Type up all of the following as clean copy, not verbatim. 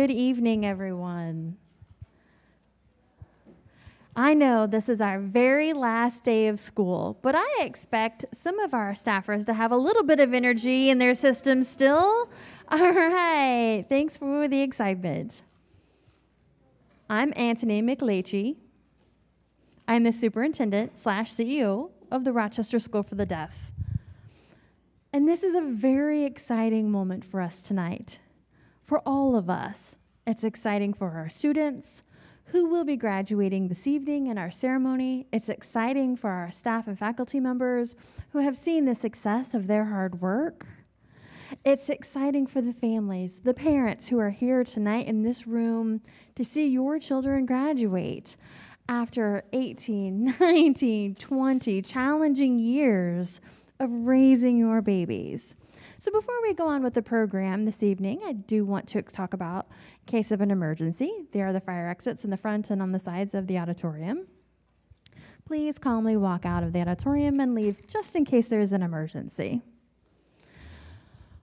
Good evening, everyone. I know this is our very last day of school, but I expect some of our staffers to have a little bit of energy in their system still. All right, thanks for the excitement. I'm Anthony McLeachy. I'm the superintendent/CEO of the Rochester School for the Deaf. And this is a very exciting moment for us tonight. For all of us, it's exciting for our students who will be graduating this evening in our ceremony. It's exciting for our staff and faculty members who have seen the success of their hard work. It's exciting for the families, the parents who are here tonight in this room to see your children graduate after 18, 19, 20 challenging years of raising your babies. So before we go on with the program this evening, I do want to talk about in case of an emergency. There are the fire exits in the front and on the sides of the auditorium. Please calmly walk out of the auditorium and leave just in case there is an emergency.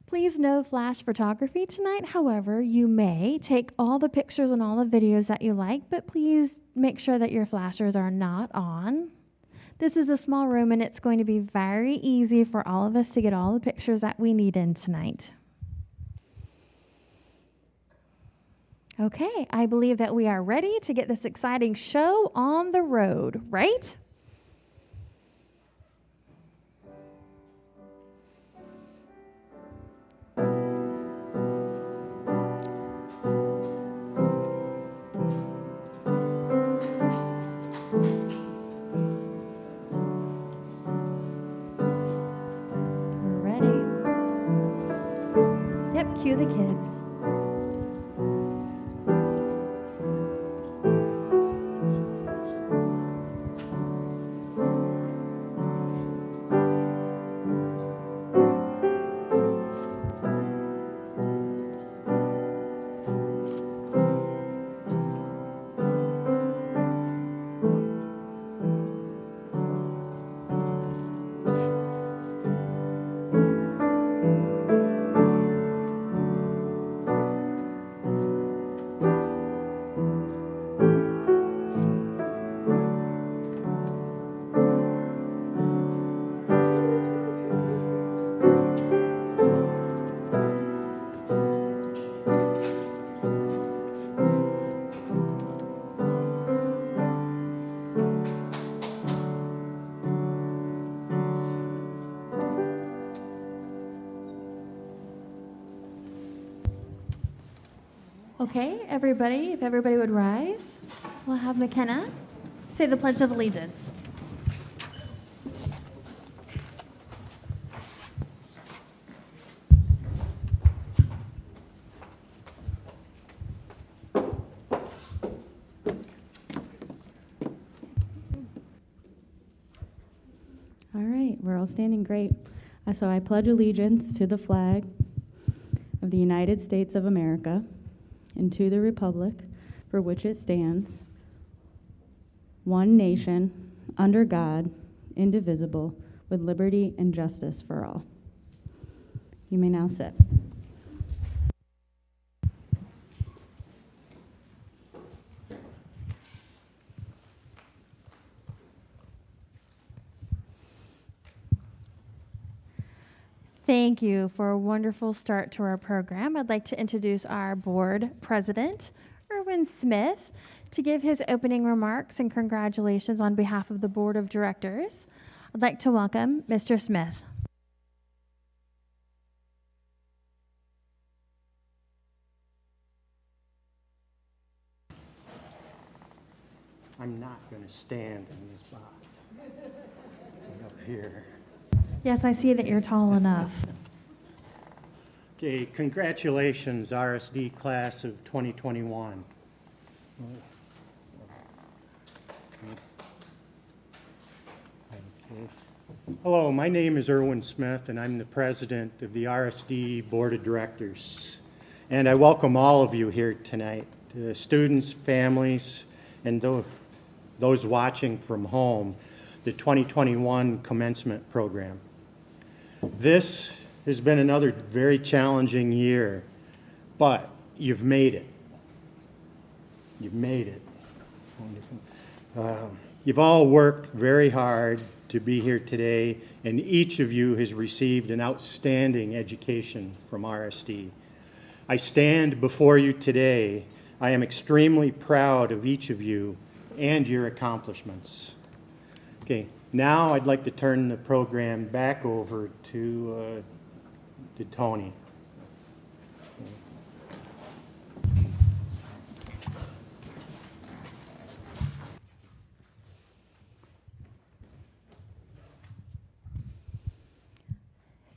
Please no flash photography tonight. However, you may take all the pictures and all the videos that you like, but please make sure that your flashers are not on. This is a small room, and it's going to be very easy for all of us to get all the pictures that we need in tonight. Okay, I believe that we are ready to get this exciting show on the road, right? Cue the kids. Okay, everybody, if everybody would rise, we'll have McKenna say the Pledge of Allegiance. All right, we're all standing great. So I pledge allegiance to the flag of the United States of America and to the republic for which it stands, one nation, under God, indivisible, with liberty and justice for all. You may now sit. Thank you for a wonderful start to our program. I'd like to introduce our board president, Erwin Smith, to give his opening remarks and congratulations on behalf of the board of directors. I'd like to welcome Mr. Smith. I'm not going to stand in this box. Right up here. Yes, I see that you're tall enough. Okay, congratulations, RSD class of 2021. Okay. Hello, my name is Erwin Smith, and I'm the president of the RSD Board of Directors. And I welcome all of you here tonight, students, families, and those watching from home, the 2021 commencement program. This has been another very challenging year, but you've made it. You've made it. You've all worked very hard to be here today, and each of you has received an outstanding education from RSD. I stand before you today. I am extremely proud of each of you and your accomplishments. Okay, now I'd like to turn the program back over to Tony.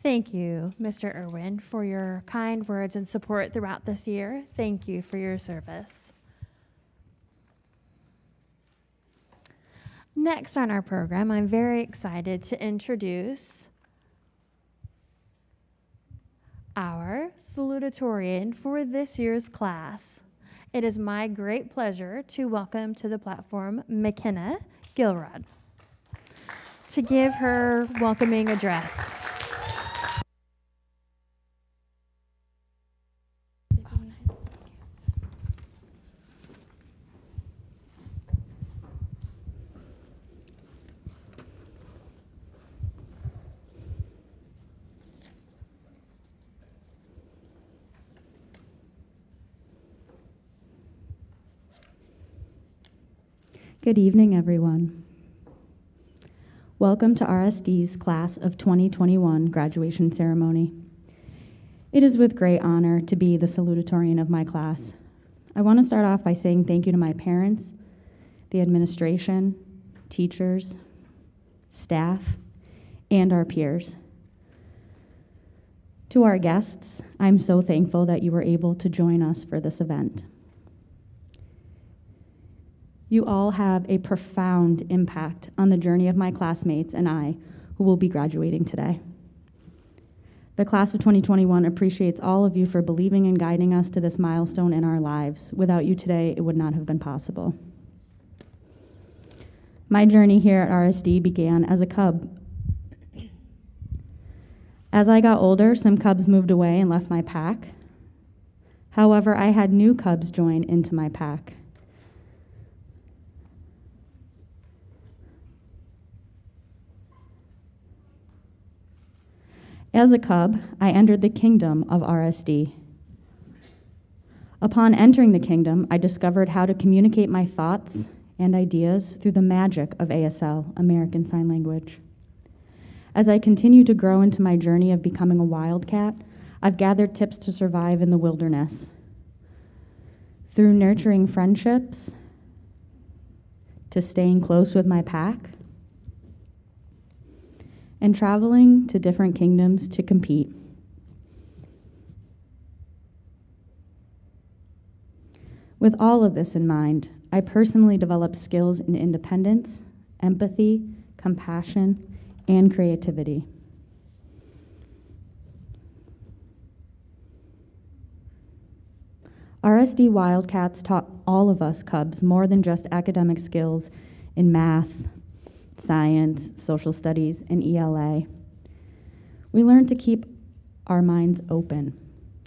Thank you, Mr. Irwin, for your kind words and support throughout this year. Thank you for your service. Next on our program, I'm very excited to introduce our salutatorian for this year's class. It is my great pleasure to welcome to the platform McKenna Gilrod to give her welcoming address. Good evening, everyone. Welcome to RSD's Class of 2021 graduation ceremony. It is with great honor to be the salutatorian of my class. I want to start off by saying thank you to my parents, the administration, teachers, staff, and our peers. To our guests, I'm so thankful that you were able to join us for this event. You all have a profound impact on the journey of my classmates and I, who will be graduating today. The class of 2021 appreciates all of you for believing and guiding us to this milestone in our lives. Without you today, it would not have been possible. My journey here at RSD began as a cub. As I got older, some cubs moved away and left my pack. However, I had new cubs join into my pack. As a cub, I entered the kingdom of RSD. Upon entering the kingdom, I discovered how to communicate my thoughts and ideas through the magic of ASL, American Sign Language. As I continue to grow into my journey of becoming a wildcat, I've gathered tips to survive in the wilderness. Through nurturing friendships, to staying close with my pack, and traveling to different kingdoms to compete. With all of this in mind, I personally developed skills in independence, empathy, compassion, and creativity. RSD Wildcats taught all of us cubs more than just academic skills in math, science, social studies, and ELA. We learned to keep our minds open,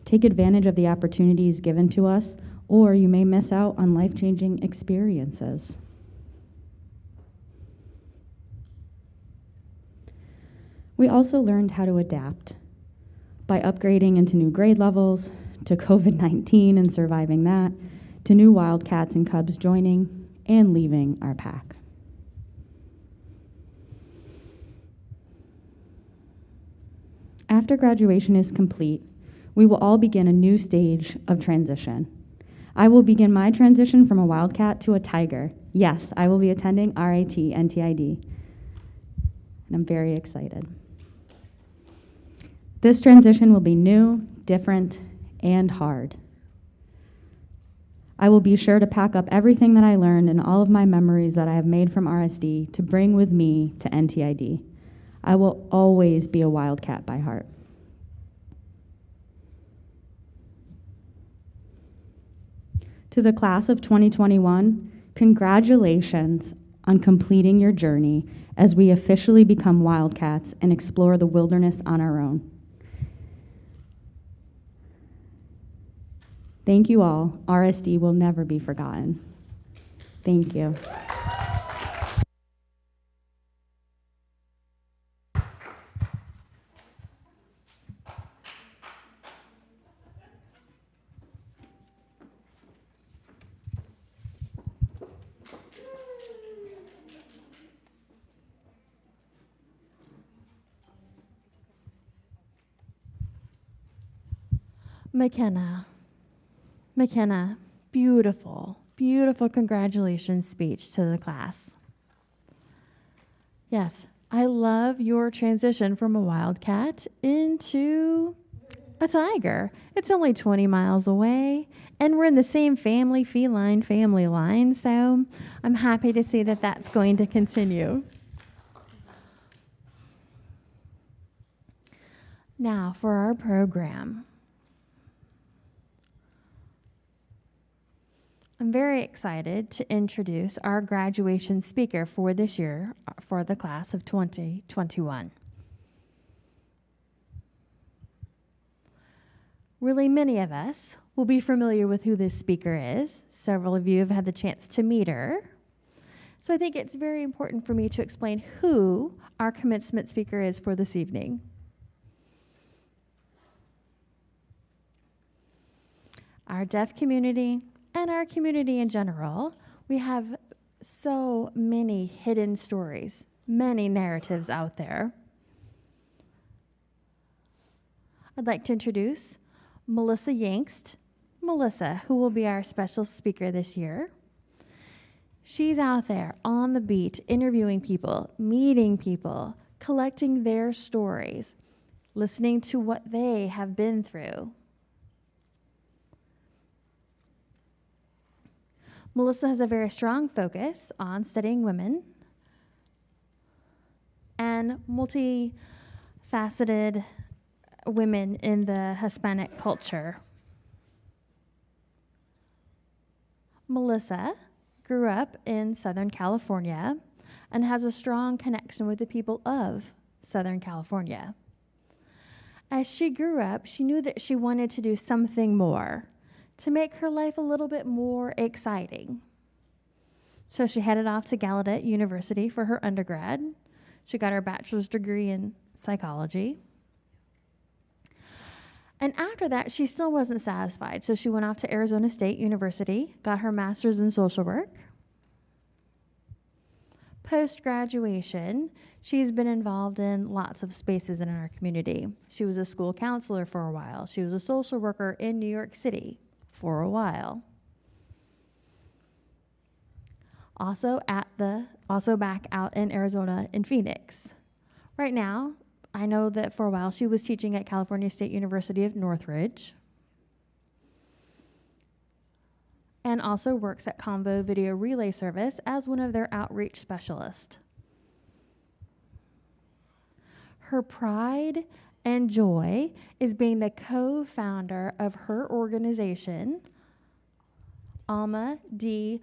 take advantage of the opportunities given to us, or you may miss out on life-changing experiences. We also learned how to adapt by upgrading into new grade levels, to COVID-19 and surviving that, to new Wildcats and Cubs joining and leaving our pack. After graduation is complete, we will all begin a new stage of transition. I will begin my transition from a Wildcat to a Tiger. Yes, I will be attending RIT NTID, and I'm very excited. This transition will be new, different, and hard. I will be sure to pack up everything that I learned and all of my memories that I have made from RSD to bring with me to NTID. I will always be a Wildcat by heart. To the class of 2021, congratulations on completing your journey as we officially become Wildcats and explore the wilderness on our own. Thank you all. RSD will never be forgotten. Thank you. McKenna, beautiful, beautiful congratulations speech to the class. Yes, I love your transition from a wildcat into a tiger. It's only 20 miles away, and we're in the same feline family line, so I'm happy to see that that's going to continue. Now, for our program. I'm very excited to introduce our graduation speaker for this year for the class of 2021. Really, many of us will be familiar with who this speaker is. Several of you have had the chance to meet her. So I think it's very important for me to explain who our commencement speaker is for this evening. Our deaf community and our community in general, we have so many hidden stories, many narratives out there. I'd like to introduce Melissa Yangst. Melissa, who will be our special speaker this year. She's out there on the beat, interviewing people, meeting people, collecting their stories, listening to what they have been through. Melissa has a very strong focus on studying women and multifaceted women in the Hispanic culture. Melissa grew up in Southern California and has a strong connection with the people of Southern California. As she grew up, she knew that she wanted to do something more to make her life a little bit more exciting. So she headed off to Gallaudet University for her undergrad. She got her bachelor's degree in psychology. And after that, she still wasn't satisfied. So she went off to Arizona State University, got her master's in social work. Post-graduation, she's been involved in lots of spaces in our community. She was a school counselor for a while. She was a social worker in New York City for a while. Also back out in Arizona in Phoenix. Right now, I know that for a while she was teaching at California State University of Northridge and also works at Convo Video Relay Service as one of their outreach specialists. Her pride and joy is being the co-founder of her organization, Alma de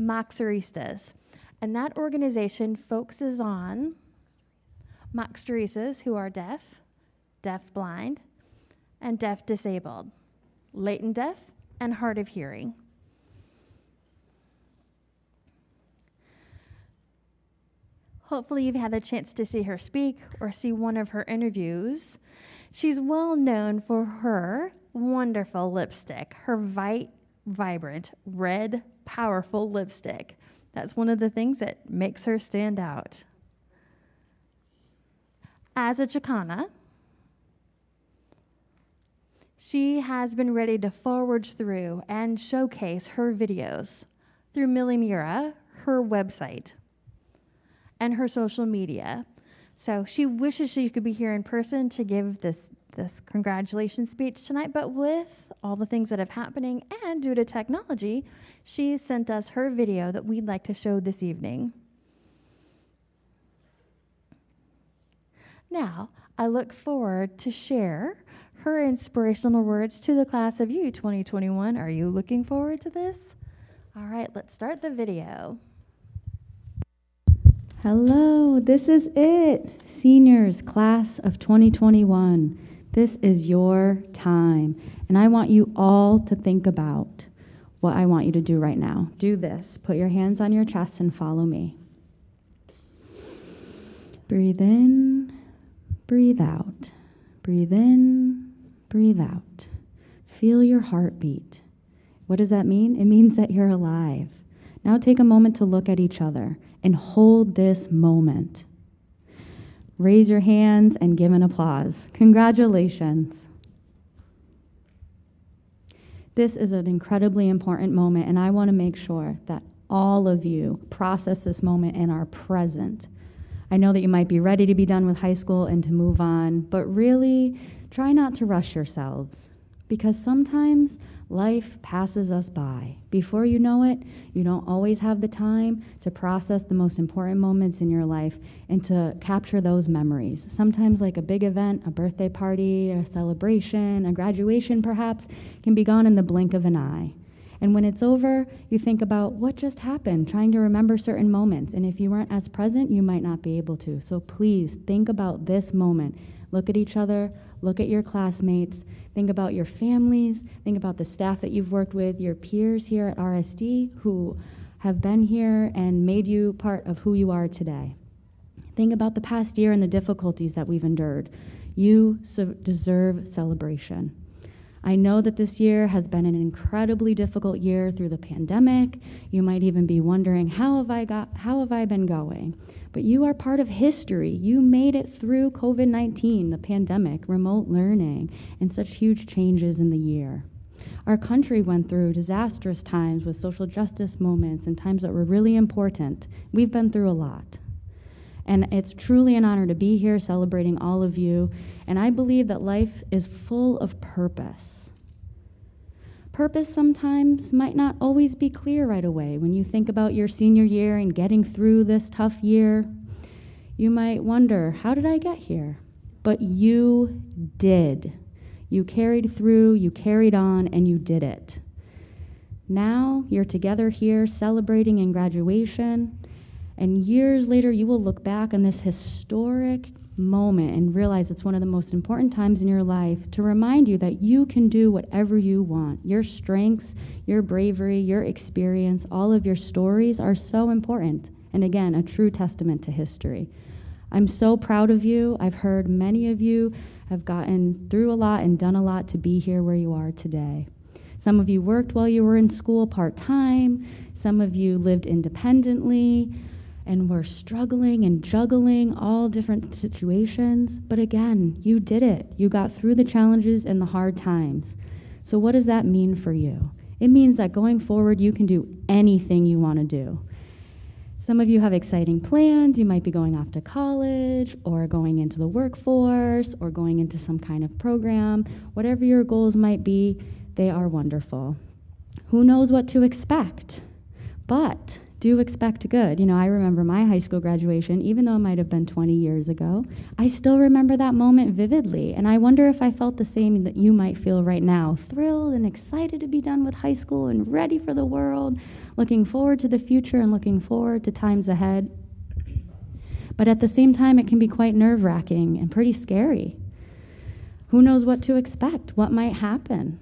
Moxeristas. And that organization focuses on Moxeristas who are deaf, deaf-blind, and deaf-disabled, latent deaf, and hard of hearing. Hopefully you've had the chance to see her speak or see one of her interviews. She's well known for her wonderful lipstick, her vibrant, red, powerful lipstick. That's one of the things that makes her stand out. As a Chicana, she has been ready to forward through and showcase her videos through Millie Mira, her website, and her social media. So she wishes she could be here in person to give this congratulations speech tonight, but with all the things that have happening and due to technology, she sent us her video that we'd like to show this evening. Now, I look forward to share her inspirational words to the class of you 2021. Are you looking forward to this? All right, let's start the video. Hello, this is it. Seniors, class of 2021. This is your time, and I want you all to think about what I want you to do right now. Do this. Put your hands on your chest and follow me. Breathe in, breathe out. Breathe in, breathe out. Feel your heartbeat. What does that mean? It means that you're alive. Now take a moment to look at each other and hold this moment. Raise your hands and give an applause. Congratulations. This is an incredibly important moment, and I want to make sure that all of you process this moment and are present. I know that you might be ready to be done with high school and to move on, but really try not to rush yourselves, because sometimes life passes us by. Before you know it, you don't always have the time to process the most important moments in your life and to capture those memories. Sometimes like a big event, a birthday party, a celebration, a graduation perhaps, can be gone in the blink of an eye. And when it's over, you think about what just happened, trying to remember certain moments. And if you weren't as present, you might not be able to. So please think about this moment. Look at each other, look at your classmates, think about your families, think about the staff that you've worked with, your peers here at RSD who have been here and made you part of who you are today. Think about the past year and the difficulties that we've endured. You deserve celebration. I know that this year has been an incredibly difficult year through the pandemic. You might even be wondering, how have I been going? But you are part of history. You made it through COVID-19, the pandemic, remote learning, and such huge changes in the year. Our country went through disastrous times with social justice moments and times that were really important. We've been through a lot. And it's truly an honor to be here celebrating all of you. And I believe that life is full of purpose. Purpose sometimes might not always be clear right away. When you think about your senior year and getting through this tough year, you might wonder, how did I get here? But you did. You carried through, you carried on, and you did it. Now you're together here celebrating in graduation. And years later, you will look back on this historic moment and realize it's one of the most important times in your life to remind you that you can do whatever you want. Your strengths, your bravery, your experience, all of your stories are so important. And again, a true testament to history. I'm so proud of you. I've heard many of you have gotten through a lot and done a lot to be here where you are today. Some of you worked while you were in school part-time. Some of you lived independently and were struggling and juggling all different situations. But again, you did it. You got through the challenges and the hard times. So what does that mean for you? It means that going forward, you can do anything you want to do. Some of you have exciting plans. You might be going off to college or going into the workforce or going into some kind of program. Whatever your goals might be, they are wonderful. Who knows what to expect? But do expect good. You know, I remember my high school graduation, even though it might have been 20 years ago, I still remember that moment vividly. And I wonder if I felt the same that you might feel right now, thrilled and excited to be done with high school and ready for the world, looking forward to the future and looking forward to times ahead. But at the same time, it can be quite nerve-wracking and pretty scary. Who knows what to expect? What might happen?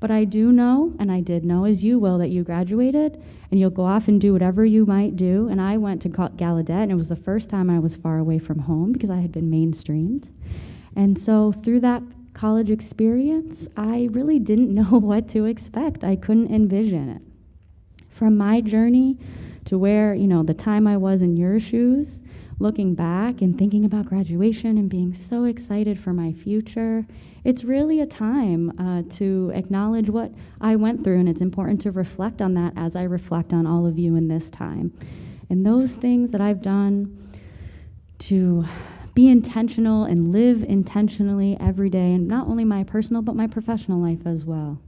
But I do know, and I did know as you will, that you graduated and you'll go off and do whatever you might do. And I went to Gallaudet, and it was the first time I was far away from home because I had been mainstreamed. And so through that college experience, I really didn't know what to expect. I couldn't envision it. From my journey to where, the time I was in your shoes, looking back and thinking about graduation and being so excited for my future, it's really a time to acknowledge what I went through, and it's important to reflect on that as I reflect on all of you in this time. And those things that I've done to be intentional and live intentionally every day, and not only my personal, but my professional life as well.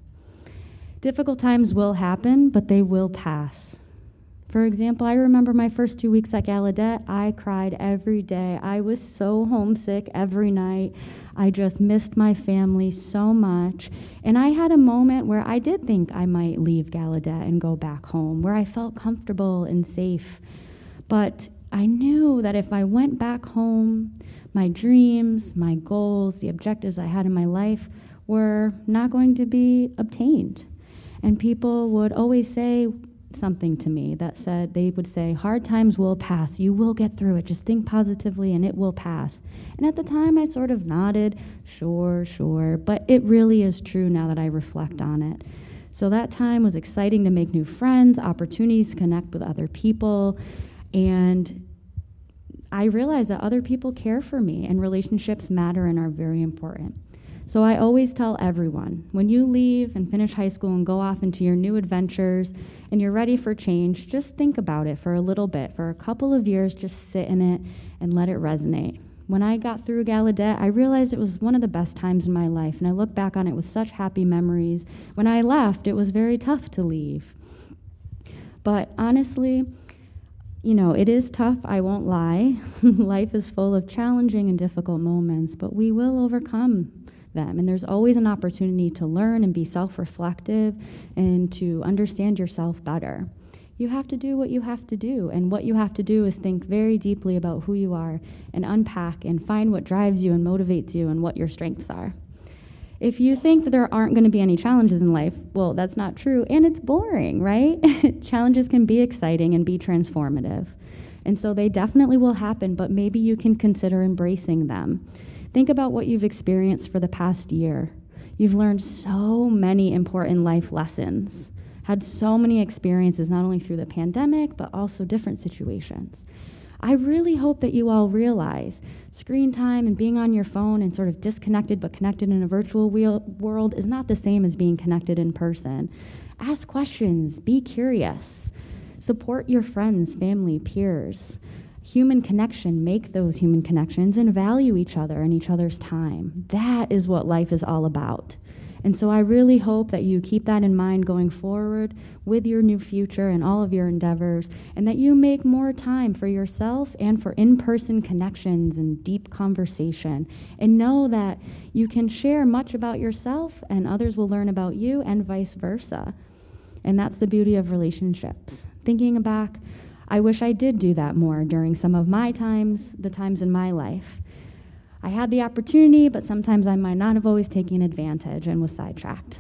Difficult times will happen, but they will pass. For example, I remember my first 2 weeks at Gallaudet. I cried every day. I was so homesick every night. I just missed my family so much. And I had a moment where I did think I might leave Gallaudet and go back home, where I felt comfortable and safe. But I knew that if I went back home, my dreams, my goals, the objectives I had in my life were not going to be obtained. And people would always say something to me that said, they would say, hard times will pass. You will get through it. Just think positively and it will pass. And at the time I sort of nodded, sure. But it really is true now that I reflect on it. So that time was exciting to make new friends, opportunities to connect with other people. And I realized that other people care for me and relationships matter and are very important. So I always tell everyone, when you leave and finish high school and go off into your new adventures and you're ready for change, just think about it for a little bit. For a couple of years, just sit in it and let it resonate. When I got through Gallaudet, I realized it was one of the best times in my life, and I look back on it with such happy memories. When I left, it was very tough to leave. But honestly, it is tough, I won't lie. Life is full of challenging and difficult moments, but we will overcome them. And there's always an opportunity to learn and be self-reflective and to understand yourself better. You have to do what you have to do, and what you have to do is think very deeply about who you are and unpack and find what drives you and motivates you and what your strengths are. If you think that there aren't going to be any challenges in life, well, that's not true, and it's boring, right? Challenges can be exciting and be transformative. And so they definitely will happen, but maybe you can consider embracing them. Think about what you've experienced for the past year. You've learned so many important life lessons, had so many experiences, not only through the pandemic, but also different situations. I really hope that you all realize screen time and being on your phone and sort of disconnected but connected in a virtual world is not the same as being connected in person. Ask questions, be curious, support your friends, family, peers. Human connection, make those human connections and value each other and each other's time. That is what life is all about. And so I really hope that you keep that in mind going forward with your new future and all of your endeavors, and that you make more time for yourself and for in-person connections and deep conversation. And know that you can share much about yourself and others will learn about you and vice versa. And that's the beauty of relationships. Thinking back, I wish I did do that more during some of my times, the times in my life. I had the opportunity, but sometimes I might not have always taken advantage and was sidetracked.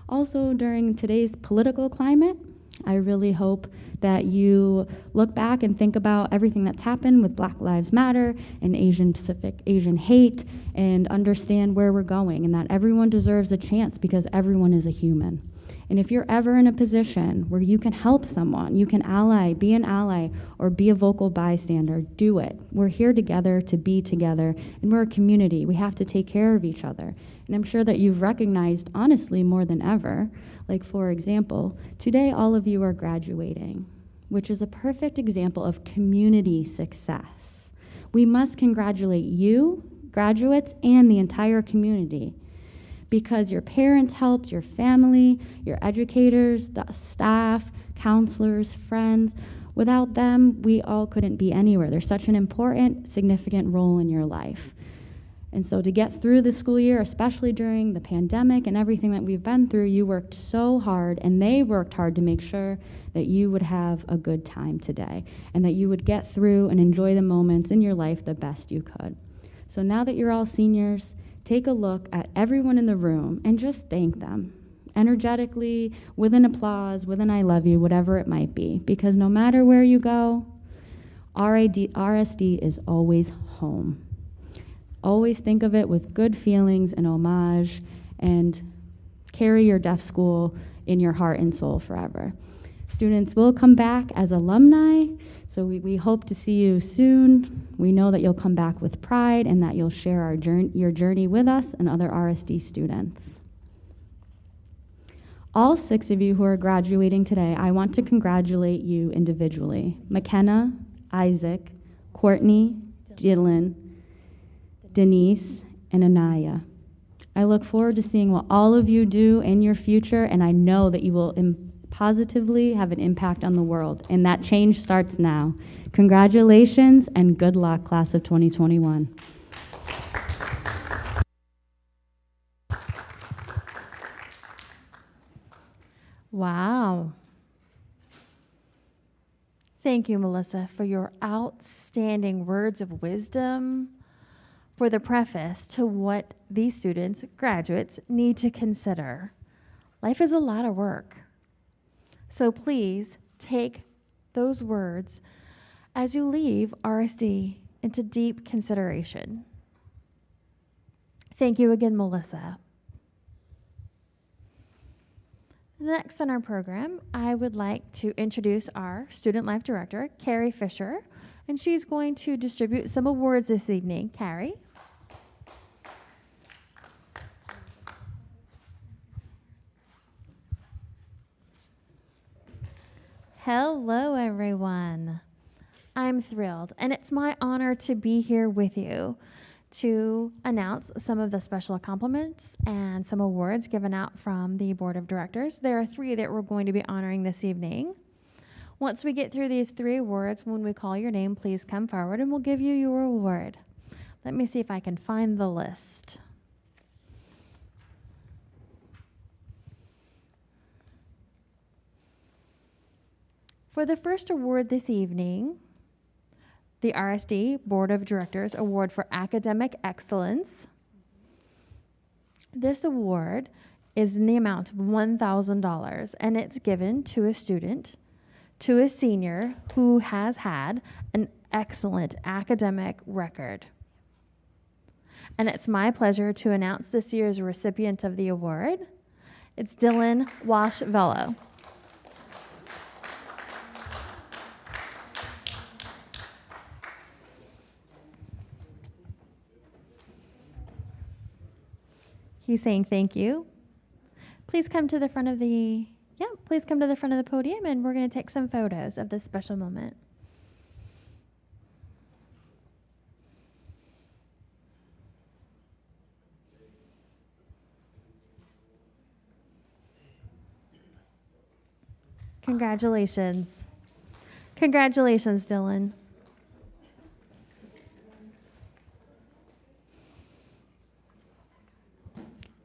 Also, during today's political climate, I really hope that you look back and think about everything that's happened with Black Lives Matter and Asian hate, and understand where we're going, and that everyone deserves a chance because everyone is a human. And if you're ever in a position where you can help someone, you can be an ally, or be a vocal bystander, do it. We're here together to be together, and we're a community. We have to take care of each other. And I'm sure that you've recognized, honestly, more than ever, like for example, today all of you are graduating, which is a perfect example of community success. We must congratulate you, graduates, and the entire community, because your parents helped, your family, your educators, the staff, counselors, friends. Without them, we all couldn't be anywhere. They're such an important, significant role in your life. And so to get through the school year, especially during the pandemic and everything that we've been through, you worked so hard, and they worked hard to make sure that you would have a good time today, and that you would get through and enjoy the moments in your life the best you could. So now that you're all seniors, take a look at everyone in the room and just thank them energetically, with an applause, with an I love you, whatever it might be. Because no matter where you go, RSD is always home. Always think of it with good feelings and homage, and carry your deaf school in your heart and soul forever. Students will come back as alumni, so we hope to see you soon. We know that you'll come back with pride and that you'll share your journey with us and other RSD students. All 6 of you who are graduating today, I want to congratulate you individually. McKenna, Isaac, Courtney, Dylan, Denise, and Anaya. I look forward to seeing what all of you do in your future, and I know that you will positively have an impact on the world, and that change starts now. Congratulations and good luck, class of 2021. Wow. Thank you, Melissa, for your outstanding words of wisdom, for the preface to what these students, graduates, need to consider. Life is a lot of work. So please take those words as you leave RSD into deep consideration. Thank you again, Melissa. Next on our program, I would like to introduce our Student Life Director, Carrie Fisher, and she's going to distribute some awards this evening. Carrie? Hello, everyone. I'm thrilled, and it's my honor to be here with you to announce some of the special compliments and some awards given out from the Board of Directors. There are 3 that we're going to be honoring this evening. Once we get through these 3 awards, when we call your name, please come forward and we'll give you your award. Let me see if I can find the list. For the first award this evening, the RSD Board of Directors Award for Academic Excellence. This award is in the amount of $1,000, and it's given to a student, to a senior who has had an excellent academic record. And it's my pleasure to announce this year's recipient of the award. It's Dylan Walsh-Vello. He's saying thank you. Please come to the front of the, please come to the front of the podium, and we're going to take some photos of this special moment. Congratulations. Congratulations, Dylan.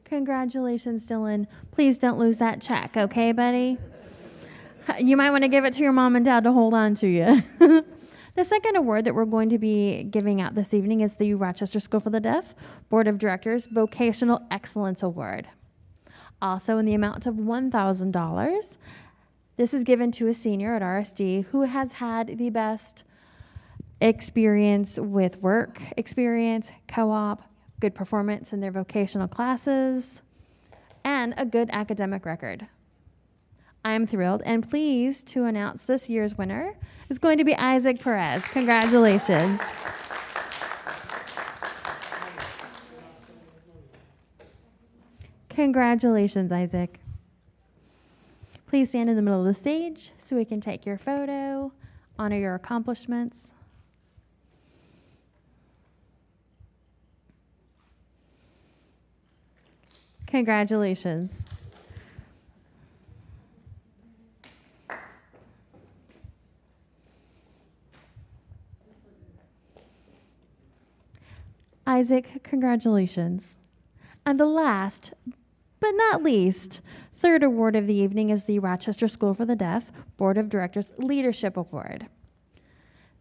Congratulations, Dylan. Please don't lose that check, okay, buddy? You might want to give it to your mom and dad to hold on to you. The second award that we're going to be giving out this evening is the Rochester School for the Deaf Board of Directors Vocational Excellence Award. Also in the amount of $1,000. This is given to a senior at RSD who has had the best experience with work experience, co-op, good performance in their vocational classes, and a good academic record. I am thrilled and pleased to announce this year's winner is going to be Isaac Perez. Congratulations. Congratulations, Isaac. Please stand in the middle of the stage so we can take your photo, honor your accomplishments. Congratulations. Isaac, congratulations. And the last, but not least, third award of the evening is the Rochester School for the Deaf Board of Directors Leadership Award.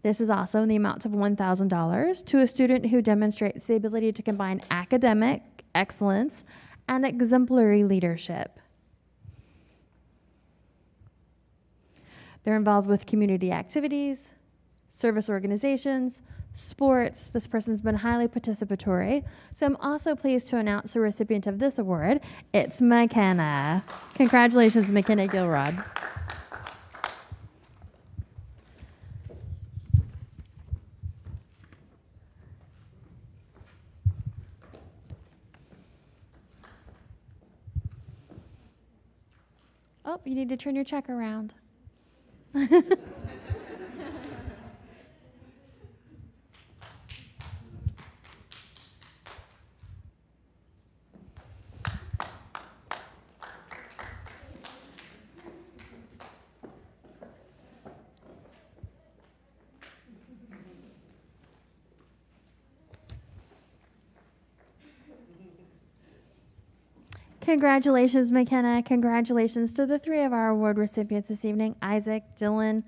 This is also in the amount of $1,000 to a student who demonstrates the ability to combine academic excellence and exemplary leadership. They're involved with community activities, service organizations, sports. This person's been highly participatory. So I'm also pleased to announce the recipient of this award. It's McKenna. Congratulations, McKenna Gilrod. Oh, you need to turn your check around. Congratulations, McKenna. Congratulations to the 3 of our award recipients this evening, Isaac, Dylan.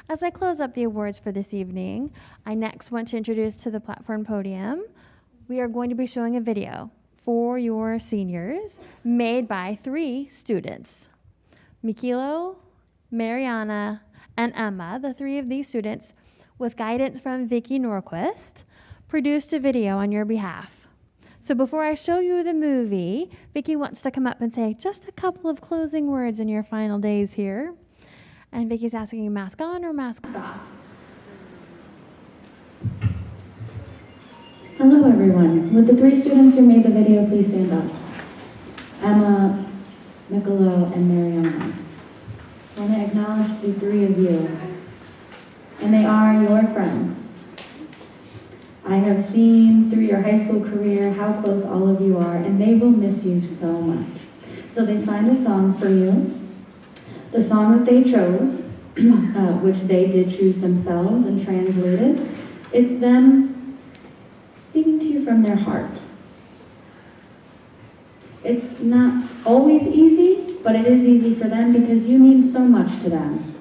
As I close up the awards for this evening, I next want to introduce to the platform podium, we are going to be showing a video for your seniors made by 3 students. Mikilo, Mariana, and Emma, the 3 of these students, with guidance from Vicki Norquist, produced a video on your behalf. So before I show you the movie, Vicki wants to come up and say just a couple of closing words in your final days here. And Vicki's asking you, mask on or mask off? Hello, everyone. Would the 3 students who made the video please stand up? Emma, Niccolo, and Mariana. I want to acknowledge the 3 of you, and they are your friends. I have seen through your high school career how close all of you are, and they will miss you so much. So they signed a song for you. The song that they chose, which they did choose themselves and translated, it's them speaking to you from their heart. It's not always easy, but it is easy for them because you mean so much to them.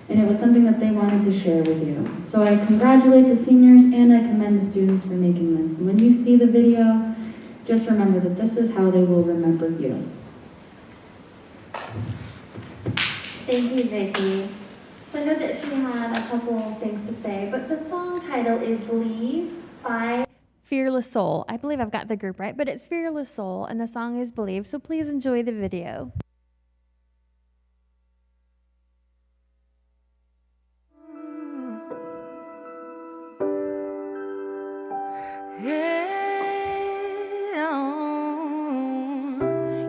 And it was something that they wanted to share with you. So I congratulate the seniors and I commend the students for making this. And when you see the video, just remember that this is how they will remember you. Thank you, Vicki. So I know that she had a couple of things to say, but the song title is Believe by Fearless Soul. I believe I've got the group right, but it's Fearless Soul, and the song is Believe. So please enjoy the video.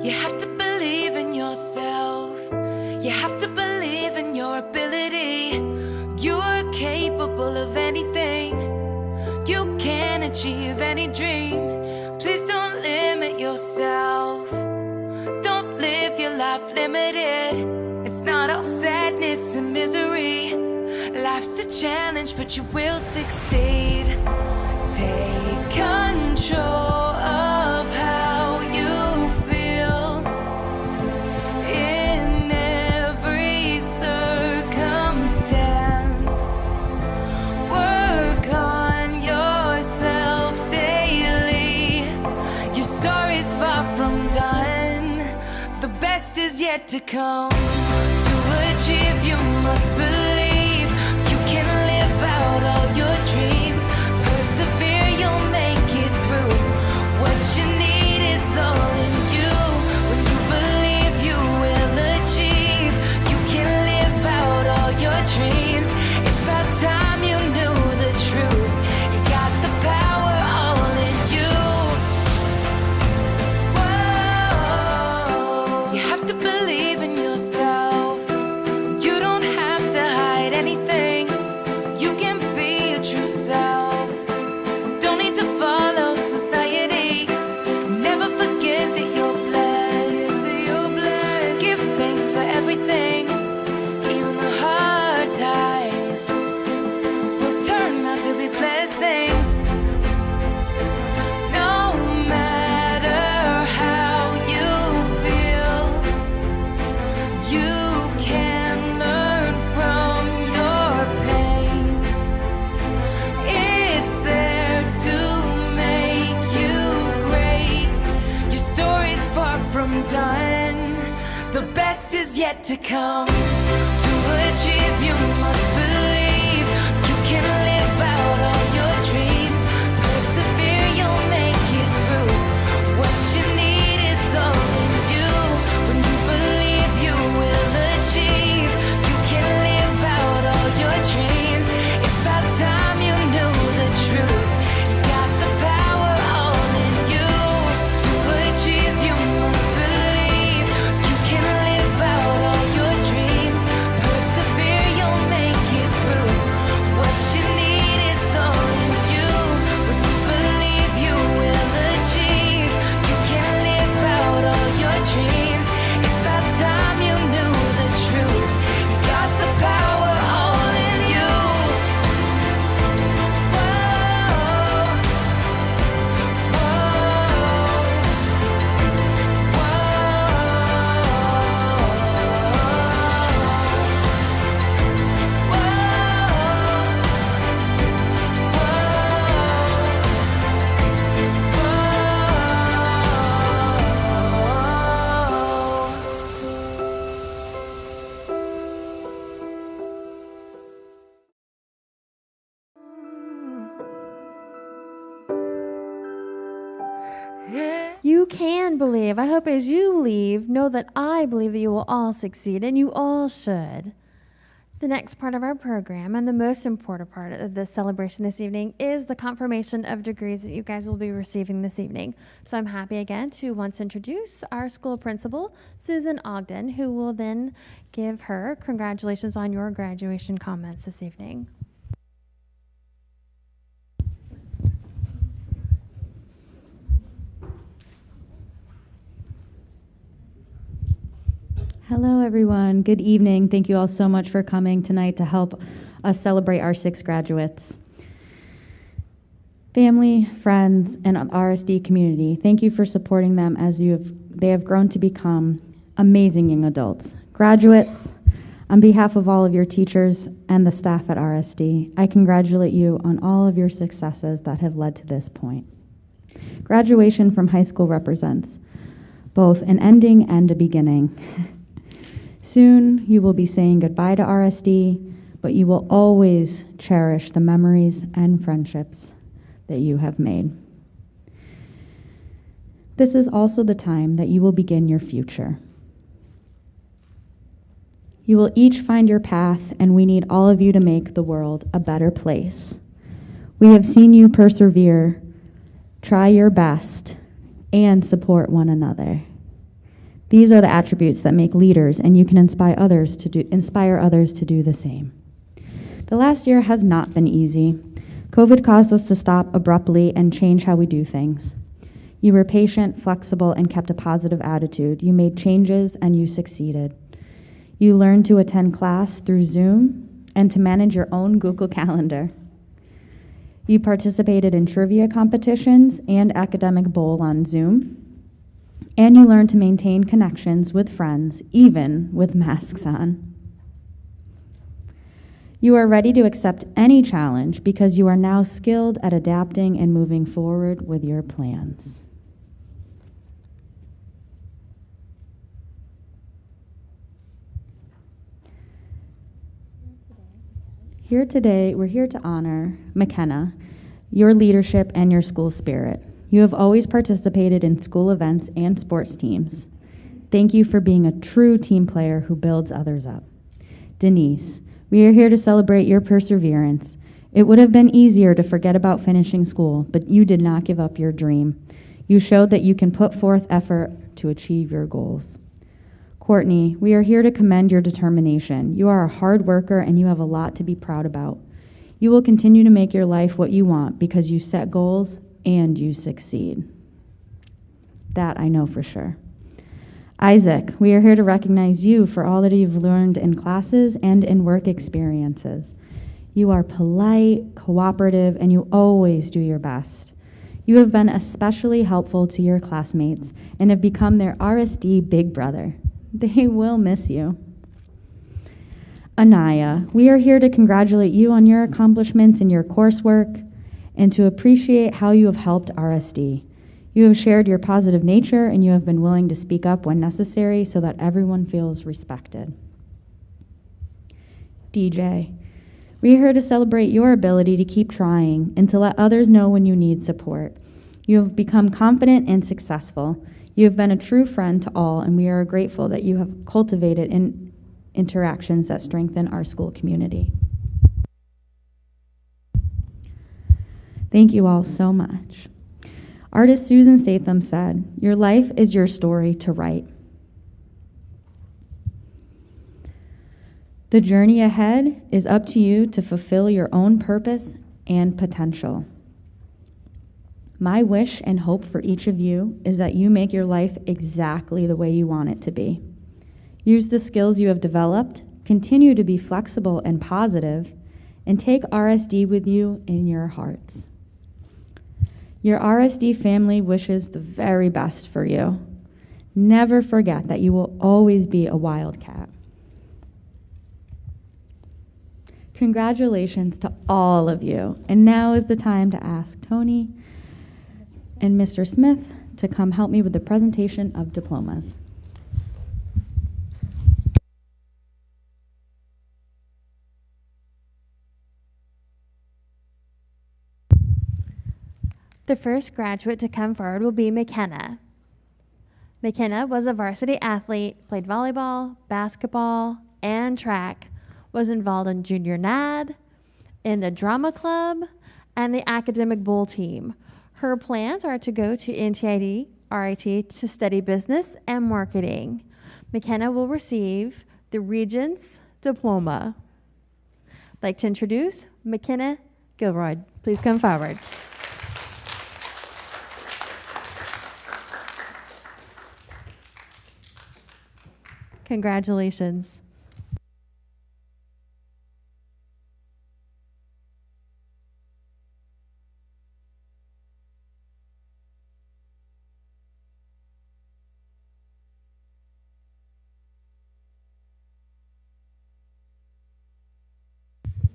You have to believe in yourself. You have to believe in your ability. You are capable of anything. You can achieve any dream. Please don't limit yourself. Don't live your life limited. It's not all sadness and misery. Life's a challenge, but you will succeed. Take control of how you feel in every circumstance. Work on yourself daily. Your story's far from done. The best is yet to come. To achieve, you must believe. You can live out all your dreams. Persevere, you'll make it through. What you need is all in you. When you believe, you will achieve. You can live out all your dreams. It's about time you knew the truth. You got the power all in you. Whoa. You have to believe in yourself. You don't have to hide anything. You can be your true self. Don't need to follow society. Never forget that you're blessed. Give thanks for everything. Even the hard times will turn out to be blessings. No matter how you feel, you can learn from your pain. It's there to make you great. Your story's far from done. The best is yet to come. To achieve, you must believe. You can live out all your dreams. Persevere, you'll make it through. What you need is all in you. When you believe, you will achieve. You can live out all your dreams. It's about time you knew the truth. You got the power all in you. To achieve, you must believe. You can live out all your dreams. Persevere, you'll make it can believe. I hope as you leave, know that I believe that you will all succeed, and you all should. The next part of our program, and the most important part of this celebration this evening, is the confirmation of degrees that you guys will be receiving this evening. So I'm happy again to once introduce our school principal, Susan Ogden, who will then give her congratulations on your graduation comments this evening. Hello, everyone. Good evening. Thank you all so much for coming tonight to help us celebrate our 6 graduates. Family, friends, and RSD community, thank you for supporting them as they have grown to become amazing young adults. Graduates, on behalf of all of your teachers and the staff at RSD, I congratulate you on all of your successes that have led to this point. Graduation from high school represents both an ending and a beginning. Soon, you will be saying goodbye to RSD, but you will always cherish the memories and friendships that you have made. This is also the time that you will begin your future. You will each find your path, and we need all of you to make the world a better place. We have seen you persevere, try your best, and support one another. These are the attributes that make leaders, and you can inspire others to do the same. The last year has not been easy. COVID caused us to stop abruptly and change how we do things. You were patient, flexible, and kept a positive attitude. You made changes, and you succeeded. You learned to attend class through Zoom and to manage your own Google Calendar. You participated in trivia competitions and academic bowl on Zoom. And you learn to maintain connections with friends, even with masks on. You are ready to accept any challenge because you are now skilled at adapting and moving forward with your plans. Here today, we're here to honor McKenna, your leadership and your school spirit. You have always participated in school events and sports teams. Thank you for being a true team player who builds others up. Denise, we are here to celebrate your perseverance. It would have been easier to forget about finishing school, but you did not give up your dream. You showed that you can put forth effort to achieve your goals. Courtney, we are here to commend your determination. You are a hard worker and you have a lot to be proud about. You will continue to make your life what you want because you set goals and you succeed. That I know for sure. Isaac, we are here to recognize you for all that you've learned in classes and in work experiences. You are polite, cooperative, and you always do your best. You have been especially helpful to your classmates and have become their RSD big brother. They will miss you. Anaya, we are here to congratulate you on your accomplishments in your coursework and to appreciate how you have helped RSD. You have shared your positive nature and you have been willing to speak up when necessary so that everyone feels respected. DJ, we are here to celebrate your ability to keep trying and to let others know when you need support. You have become confident and successful. You have been a true friend to all, and we are grateful that you have cultivated interactions that strengthen our school community. Thank you all so much. Artist Susan Statham said, "Your life is your story to write." The journey ahead is up to you to fulfill your own purpose and potential. My wish and hope for each of you is that you make your life exactly the way you want it to be. Use the skills you have developed, continue to be flexible and positive, and take RSD with you in your hearts. Your RSD family wishes the very best for you. Never forget that you will always be a wildcat. Congratulations to all of you. And now is the time to ask Tony and Mr. Smith to come help me with the presentation of diplomas. The first graduate to come forward will be McKenna. McKenna was a varsity athlete, played volleyball, basketball, and track, was involved in junior NAD, in the drama club, and the academic bowl team. Her plans are to go to NTID, RIT to study business and marketing. McKenna will receive the Regents Diploma. I'd like to introduce McKenna Gilroy. Please come forward. Congratulations.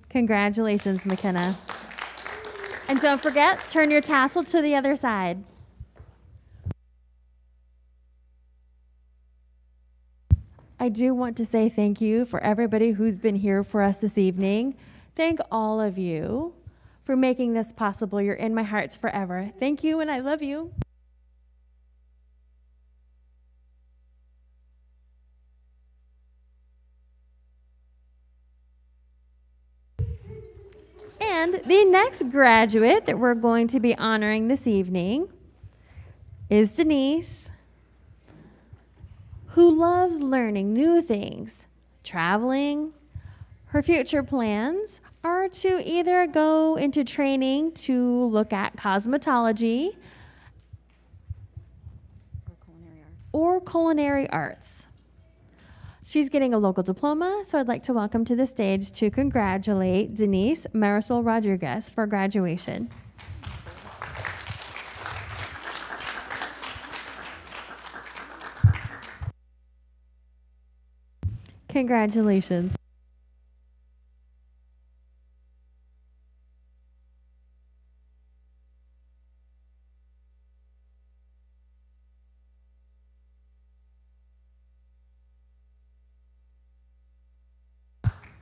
Congratulations, McKenna. And don't forget, turn your tassel to the other side. I do want to say thank you for everybody who's been here for us this evening. Thank all of you for making this possible. You're in my hearts forever. Thank you, and I love you. And the next graduate that we're going to be honoring this evening is Denise, who loves learning new things, traveling. Her future plans are to either go into training to look at cosmetology or culinary arts. She's getting a local diploma, so I'd like to welcome to the stage to congratulate Denise Marisol Rodriguez for graduation. Congratulations.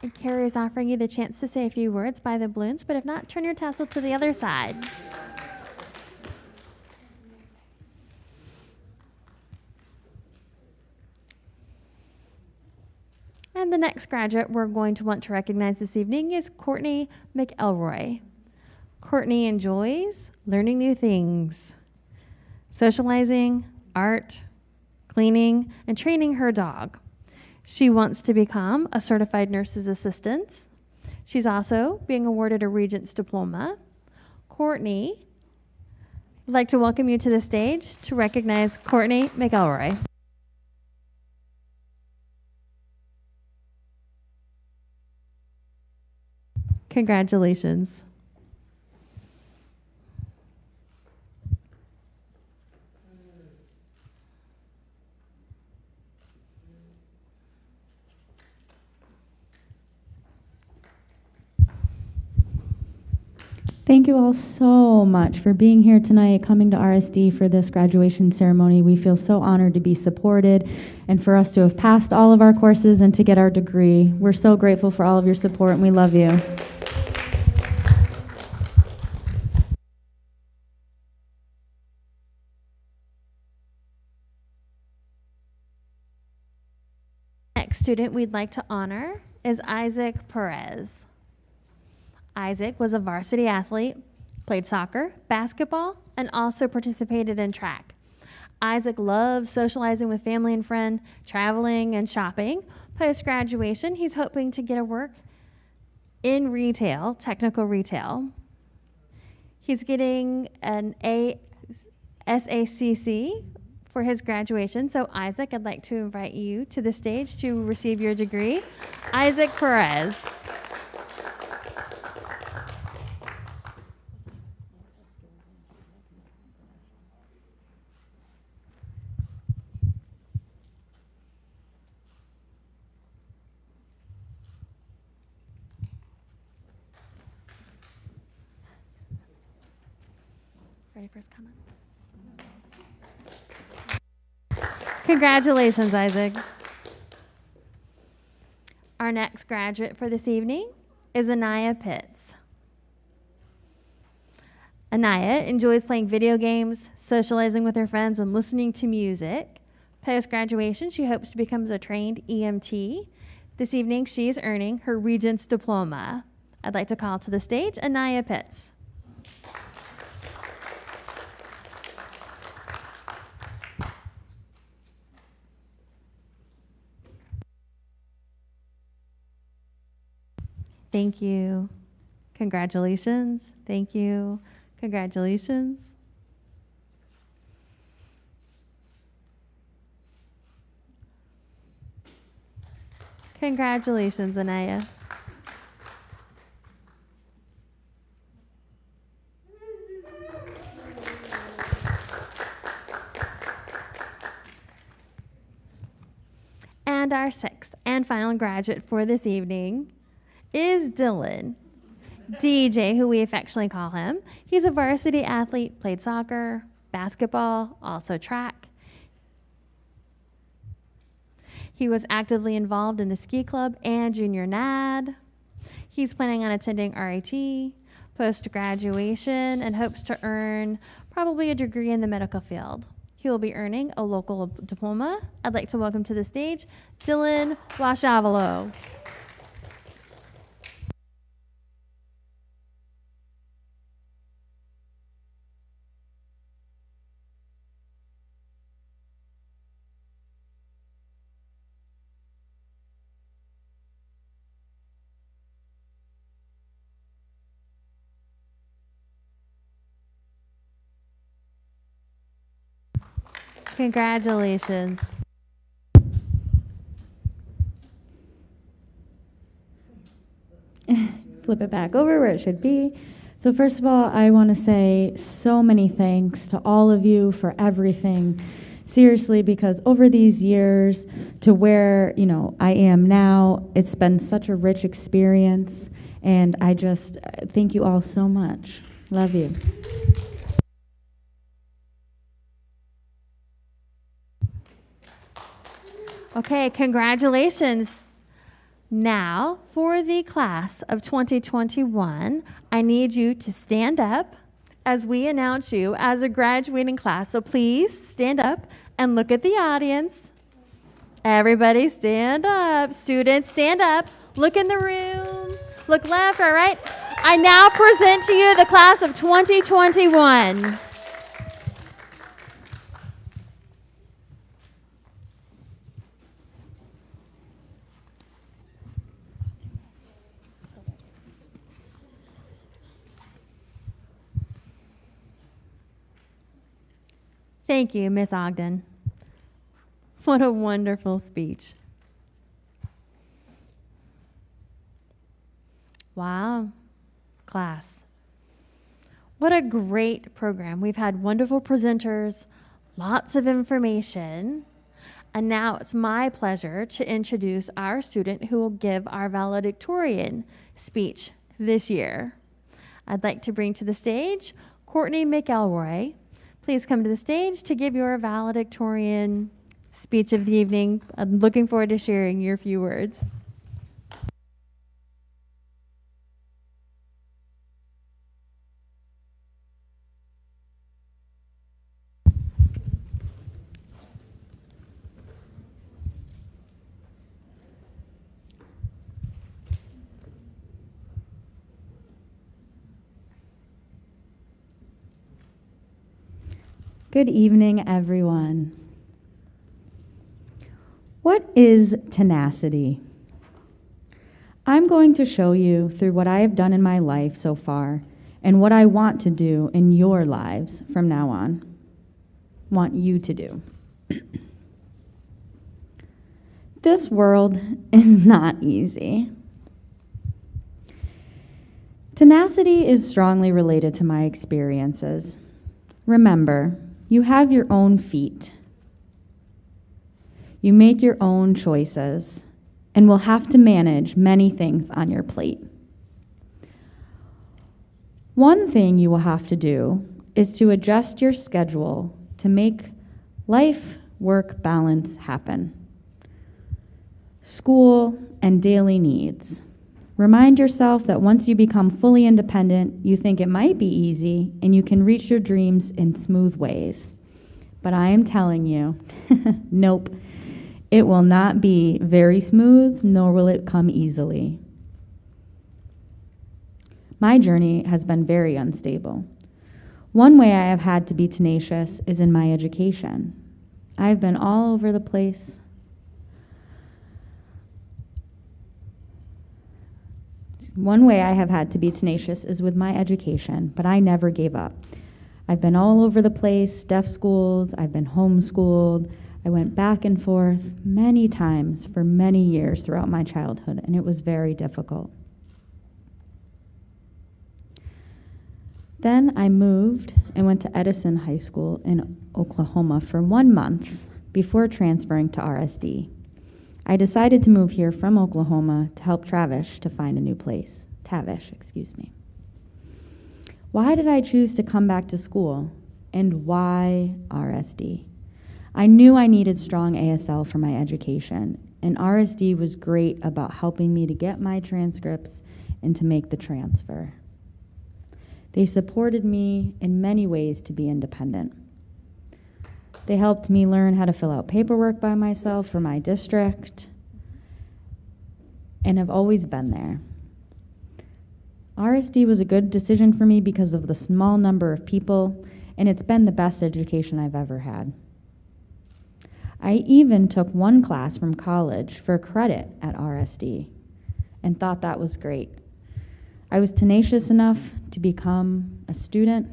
And Carrie is offering you the chance to say a few words by the balloons, but if not, turn your tassel to the other side. And the next graduate we're going to want to recognize this evening is Courtney McElroy. Courtney enjoys learning new things, socializing, art, cleaning, and training her dog. She wants to become a certified nurse's assistant. She's also being awarded a Regents Diploma. Courtney, I'd like to welcome you to the stage to recognize Courtney McElroy. Congratulations. Thank you all so much for being here tonight, coming to RSD for this graduation ceremony. We feel so honored to be supported and for us to have passed all of our courses and to get our degree. We're so grateful for all of your support, and we love you. Next student we'd like to honor is Isaac Perez. Isaac was a varsity athlete, played soccer, basketball, and also participated in track. Isaac loves socializing with family and friends, traveling and shopping. Post-graduation, he's hoping to get a work in retail, technical retail. He's getting an SACC for his graduation. So Isaac, I'd like to invite you to the stage to receive your degree. Isaac Perez. Ready for his comment? Congratulations, Isaac. Our next graduate for this evening is Anaya Pitts. Anaya enjoys playing video games, socializing with her friends, and listening to music. Post-graduation, she hopes to become a trained EMT. This evening, she is earning her Regents Diploma. I'd like to call to the stage Anaya Pitts. Thank you. Congratulations. Thank you. Congratulations. Congratulations, Anaya. And our sixth and final graduate for this evening is Dylan. DJ, who we affectionately call him. He's a varsity athlete, played soccer, basketball, also track. He was actively involved in the ski club and junior NAD. He's planning on attending RIT post-graduation and hopes to earn probably a degree in the medical field. He will be earning a local diploma. I'd like to welcome to the stage Dylan Washavalo. Congratulations. Flip it back over where it should be. So first of all, I want to say so many thanks to all of you for everything. Seriously, because over these years to where, I am now, it's been such a rich experience, and I just thank you all so much. Love you. Okay, congratulations. Now, for the class of 2021, I need you to stand up as we announce you as a graduating class. So please stand up and look at the audience. Everybody stand up. Students, stand up. Look in the room. Look left or right. I now present to you the class of 2021. Thank you, Miss Ogden. What a wonderful speech. Wow, class. What a great program. We've had wonderful presenters, lots of information, and now it's my pleasure to introduce our student who will give our valedictorian speech this year. I'd like to bring to the stage Courtney McElroy. Please come to the stage to give your valedictorian speech of the evening. I'm looking forward to sharing your few words. Good evening, everyone. What is tenacity? I'm going to show you through what I have done in my life so far and what I want to do in your lives from now on. Want you to do. This world is not easy. Tenacity is strongly related to my experiences. Remember, you have your own feet. You make your own choices and will have to manage many things on your plate. One thing you will have to do is to adjust your schedule to make life-work balance happen. School and daily needs. Remind yourself that once you become fully independent, you think it might be easy and you can reach your dreams in smooth ways. But I am telling you, nope, it will not be very smooth, nor will it come easily. My journey has been very unstable. One way I have had to be tenacious is in my education. I've been all over the place. One way I have had to be tenacious is with my education, but I never gave up. I've been all over the place, deaf schools, I've been homeschooled. I went back and forth many times for many years throughout my childhood, and it was very difficult. Then I moved and went to Edison High School in Oklahoma for 1 month before transferring to RSD. I decided to move here from Oklahoma to help Tavish to find a new place. Why did I choose to come back to school, and why RSD? I knew I needed strong ASL for my education, and RSD was great about helping me to get my transcripts and to make the transfer. They supported me in many ways to be independent. They helped me learn how to fill out paperwork by myself for my district, and have always been there. RSD was a good decision for me because of the small number of people, and it's been the best education I've ever had. I even took one class from college for credit at RSD and thought that was great. I was tenacious enough to become a student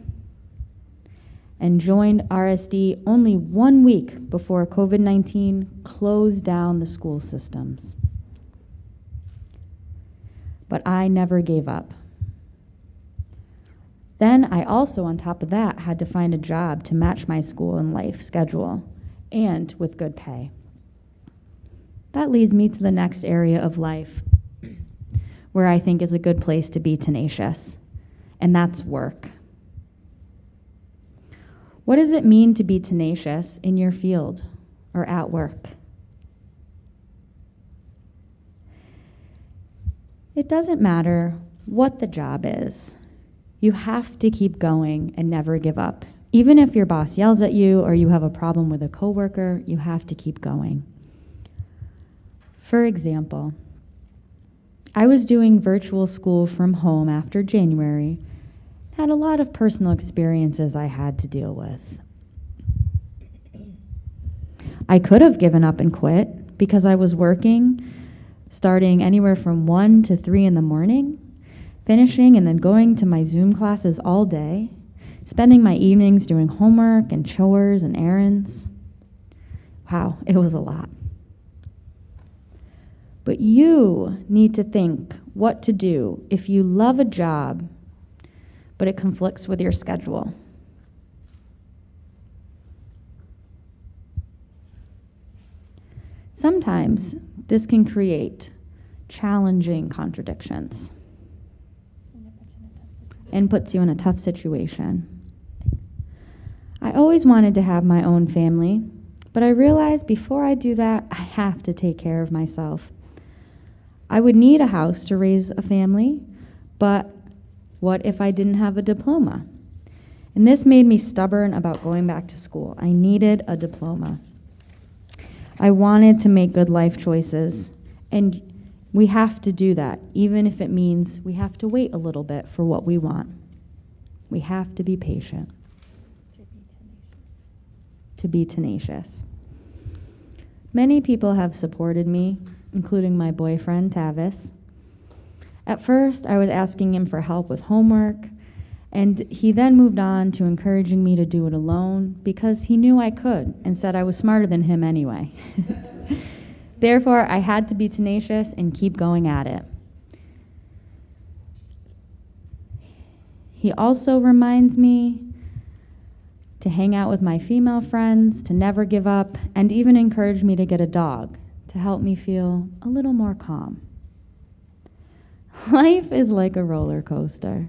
and joined RSD only 1 week before COVID-19 closed down the school systems. But I never gave up. Then I also, on top of that, had to find a job to match my school and life schedule, and with good pay. That leads me to the next area of life where I think is a good place to be tenacious, and that's work. What does it mean to be tenacious in your field or at work? It doesn't matter what the job is. You have to keep going and never give up. Even if your boss yells at you or you have a problem with a coworker, you have to keep going. For example, I was doing virtual school from home after January, had a lot of personal experiences I had to deal with. I could have given up and quit because I was working, starting anywhere from 1 to 3 in the morning, finishing and then going to my Zoom classes all day, spending my evenings doing homework and chores and errands. Wow, it was a lot. But you need to think what to do if you love a job, but it conflicts with your schedule. Sometimes this can create challenging contradictions and puts you in a tough situation. I always wanted to have my own family, but I realized before I do that, I have to take care of myself. I would need a house to raise a family, but what if I didn't have a diploma? And this made me stubborn about going back to school. I needed a diploma. I wanted to make good life choices, and we have to do that, even if it means we have to wait a little bit for what we want. We have to be patient. To be tenacious. Many people have supported me, including my boyfriend, Tavis. At first, I was asking him for help with homework, and he then moved on to encouraging me to do it alone because he knew I could and said I was smarter than him anyway. Therefore, I had to be tenacious and keep going at it. He also reminds me to hang out with my female friends, to never give up, and even encouraged me to get a dog to help me feel a little more calm. Life is like a roller coaster.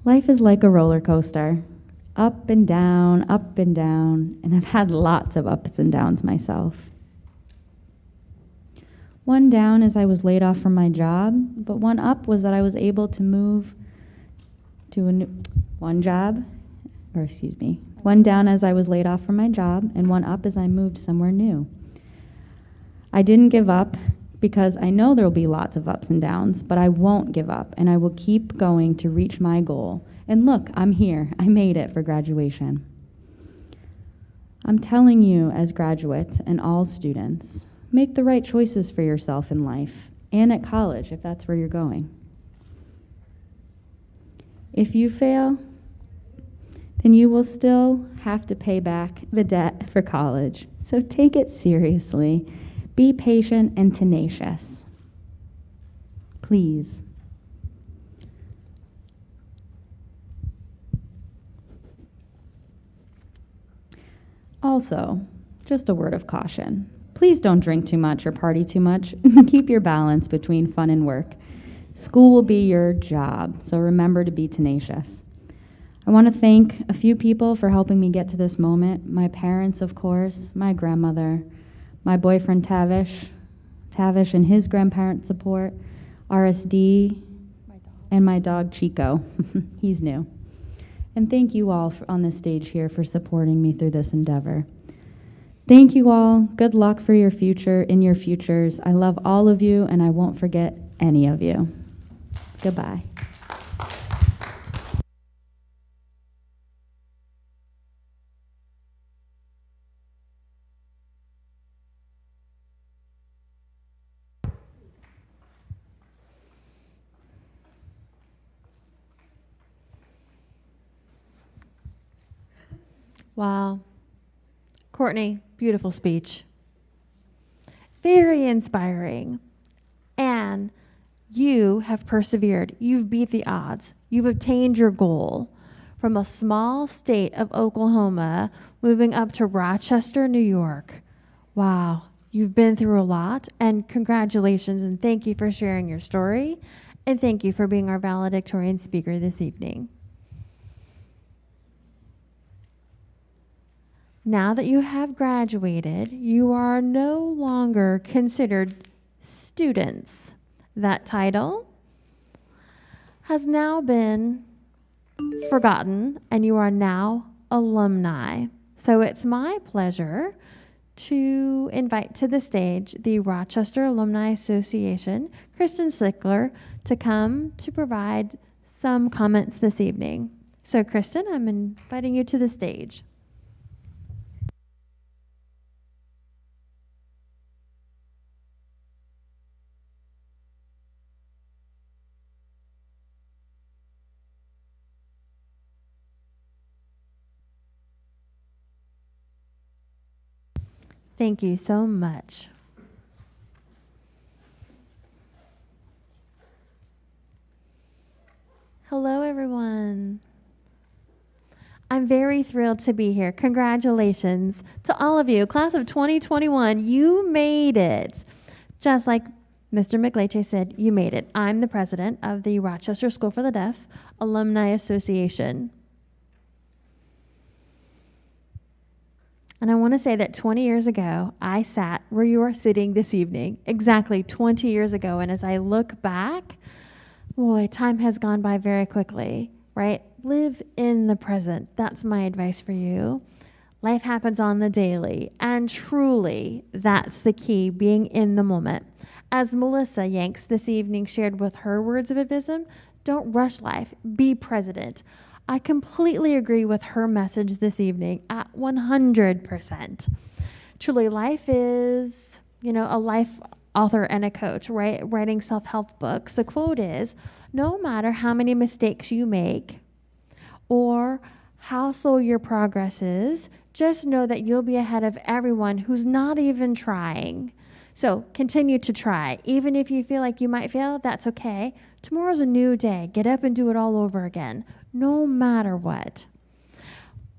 Life is like a roller coaster, up and down, and I've had lots of ups and downs myself. One down is I was laid off from my job, but one up was that I was able to move one down as I was laid off from my job, and one up as I moved somewhere new. I didn't give up because I know there will be lots of ups and downs, but I won't give up, and I will keep going to reach my goal. And look, I'm here. I made it for graduation. I'm telling you, as graduates and all students, make the right choices for yourself in life and at college if that's where you're going. If you fail, then you will still have to pay back the debt for college. So take it seriously. Be patient and tenacious. Please. Also, just a word of caution. Please don't drink too much or party too much. Keep your balance between fun and work. School will be your job, so remember to be tenacious. I want to thank a few people for helping me get to this moment. My parents, of course, my grandmother, my boyfriend Tavish and his grandparents' support, RSD, and my dog Chico. He's new. And thank you all on this stage here for supporting me through this endeavor. Thank you all. Good luck for your future, in your futures. I love all of you, and I won't forget any of you. Goodbye. Wow. Courtney, beautiful speech. Very inspiring. And you have persevered. You've beat the odds. You've obtained your goal. From a small state of Oklahoma, moving up to Rochester, New York. Wow. You've been through a lot, and congratulations, and thank you for sharing your story, and thank you for being our valedictorian speaker this evening. Now that you have graduated, you are no longer considered students. That title has now been forgotten, and you are now alumni. So it's my pleasure to invite to the stage the Rochester Alumni Association, Kristen Slickler, to come to provide some comments this evening. So Kristen, I'm inviting you to the stage. Thank you so much. Hello, everyone. I'm very thrilled to be here. Congratulations to all of you. Class of 2021, you made it. Just like Mr. McLeche said, you made it. I'm the president of the Rochester School for the Deaf Alumni Association. And I want to say that 20 years ago, I sat where you are sitting this evening, exactly 20 years ago. And as I look back, boy, time has gone by very quickly, right? Live in the present. That's my advice for you. Life happens on the daily. And truly, that's the key, being in the moment. As Melissa Yanks this evening shared with her words of advice, don't rush life. Be present. I completely agree with her message this evening at 100%. Truly, life is, a life author and a coach, right? Writing self-help books. The quote is, no matter how many mistakes you make or how slow your progress is, just know that you'll be ahead of everyone who's not even trying. So continue to try. Even if you feel like you might fail, that's okay. Tomorrow's a new day. Get up and do it all over again, no matter what.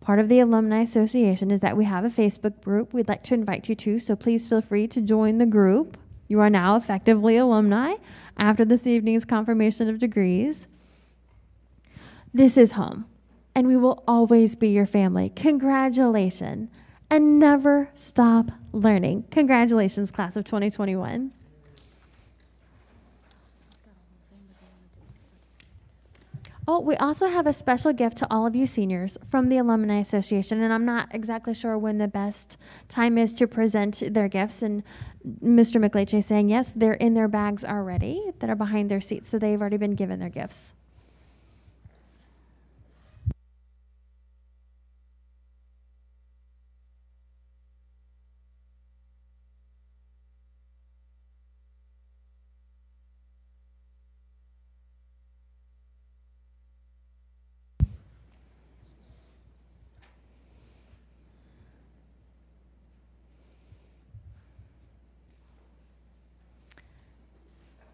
Part of the Alumni Association is that we have a Facebook group we'd like to invite you to, so please feel free to join the group. You are now effectively alumni after this evening's confirmation of degrees. This is home, and we will always be your family. Congratulations, and never stop learning. Congratulations, class of 2021. Oh, we also have a special gift to all of you seniors from the Alumni Association, and I'm not exactly sure when the best time is to present their gifts. And Mr. McLeach is saying, yes, they're in their bags already that are behind their seats, so they've already been given their gifts.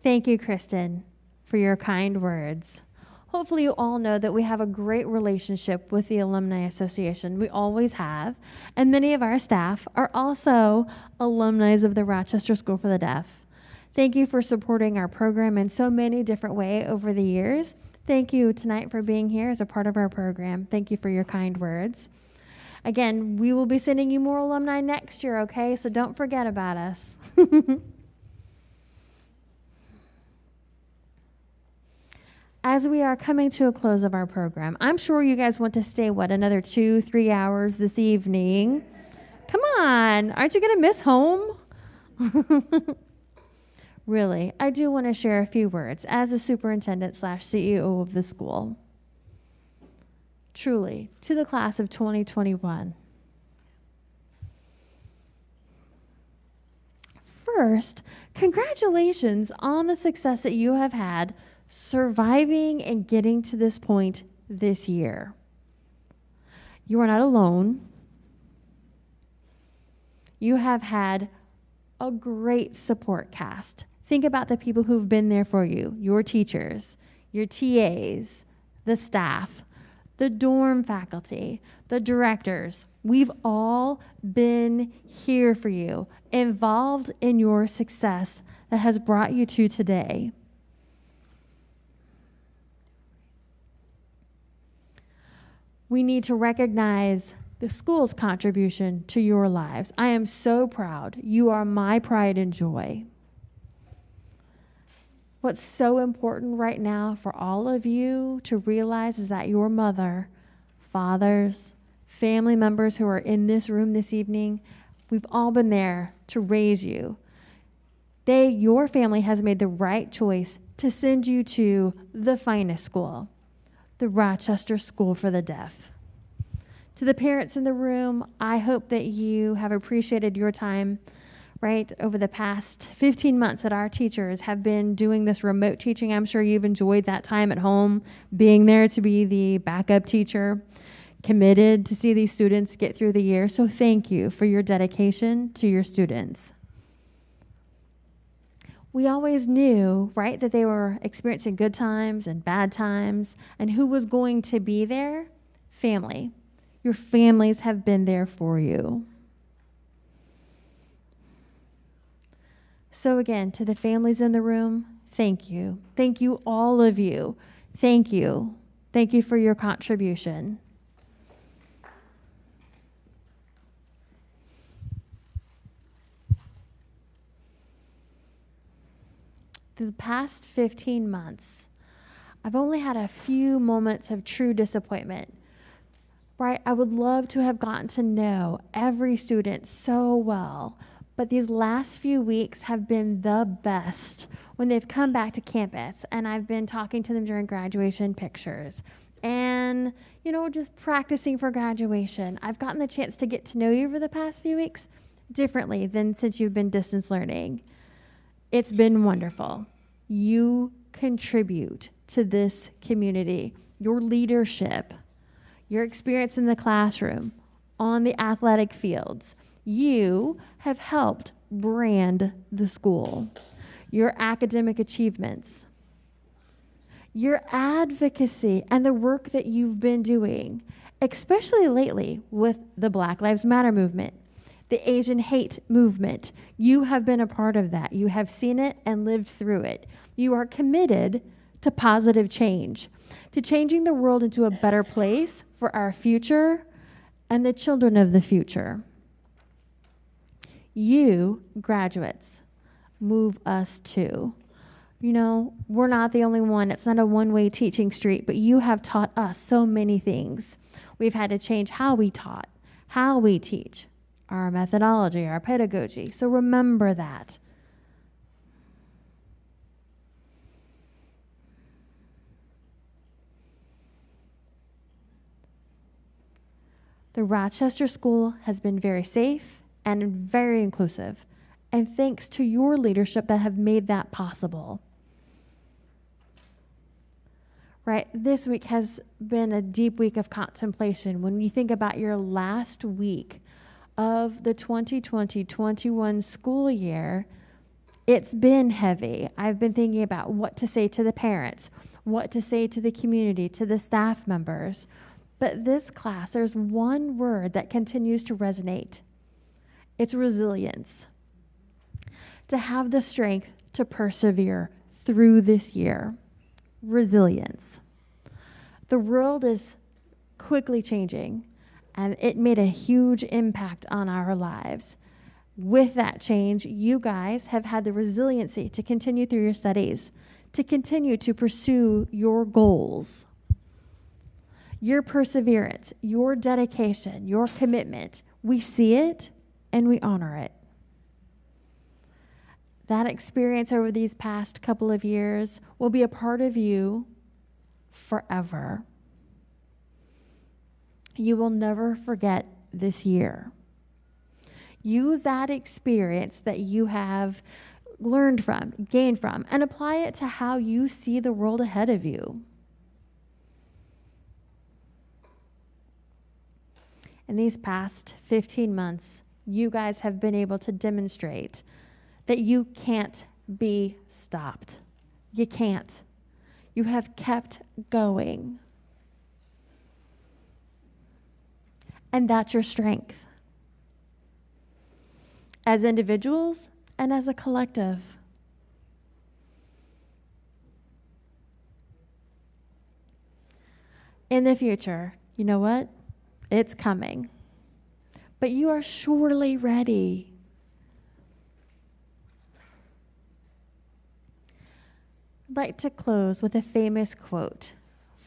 Thank you, Kristen, for your kind words. Hopefully you all know that we have a great relationship with the Alumni Association. We always have. And many of our staff are also alumni of the Rochester School for the Deaf. Thank you for supporting our program in so many different ways over the years. Thank you tonight for being here as a part of our program. Thank you for your kind words. Again, we will be sending you more alumni next year, okay? So don't forget about us. As we are coming to a close of our program, I'm sure you guys want to stay, another 2-3 hours this evening? Come on, aren't you going to miss home? Really, I do want to share a few words as the superintendent/CEO of the school. Truly, to the class of 2021. First, congratulations on the success that you have had surviving and getting to this point this year. You are not alone. You have had a great support cast. Think about the people who've been there for you, your teachers, your TAs, the staff, the dorm faculty, the directors. We've all been here for you, involved in your success that has brought you to today. We need to recognize the school's contribution to your lives. I am so proud. You are my pride and joy. What's so important right now for all of you to realize is that your mother, fathers, family members who are in this room this evening, we've all been there to raise you. Your family has made the right choice to send you to the finest school, the Rochester School for the Deaf. To the parents in the room, I hope that you have appreciated your time, right, over the past 15 months that our teachers have been doing this remote teaching. I'm sure you've enjoyed that time at home, being there to be the backup teacher, committed to see these students get through the year. So thank you for your dedication to your students. We always knew, right, that they were experiencing good times and bad times, and who was going to be there? Family. Your families have been there for you. So again, to the families in the room, thank you. Thank you, all of you. Thank you. Thank you for your contribution. The past 15 months, I've only had a few moments of true disappointment. Right? I would love to have gotten to know every student so well, but these last few weeks have been the best when they've come back to campus and I've been talking to them during graduation pictures and, just practicing for graduation. I've gotten the chance to get to know you over the past few weeks differently than since you've been distance learning. It's been wonderful. You contribute to this community. Your leadership, your experience in the classroom, on the athletic fields, you have helped brand the school. Your academic achievements, your advocacy, and the work that you've been doing, especially lately with the Black Lives Matter movement, the Asian hate movement. You have been a part of that. You have seen it and lived through it. You are committed to positive change, to changing the world into a better place for our future and the children of the future. You, graduates, move us too. You know, we're not the only one. It's not a one-way teaching street, but you have taught us so many things. We've had to change how we taught, how we teach, our methodology, our pedagogy. So remember that. The Rochester School has been very safe and very inclusive, and thanks to your leadership that have made that possible. Right, this week has been a deep week of contemplation. When you think about your last week of the 2020-21 school year, it's been heavy. I've been thinking about what to say to the parents, what to say to the community, to the staff members. But this class, there's one word that continues to resonate. It's resilience. To have the strength to persevere through this year. Resilience. The world is quickly changing, and it made a huge impact on our lives. With that change, you guys have had the resiliency to continue through your studies, to continue to pursue your goals. Your perseverance, your dedication, your commitment, we see it and we honor it. That experience over these past couple of years will be a part of you forever. You will never forget this year. Use that experience that you have learned from, gained from, and apply it to how you see the world ahead of you. In these past 15 months, you guys have been able to demonstrate that you can't be stopped. You can't. You have kept going. And that's your strength. As individuals and as a collective. In the future, you know what? It's coming. But you are surely ready. I'd like to close with a famous quote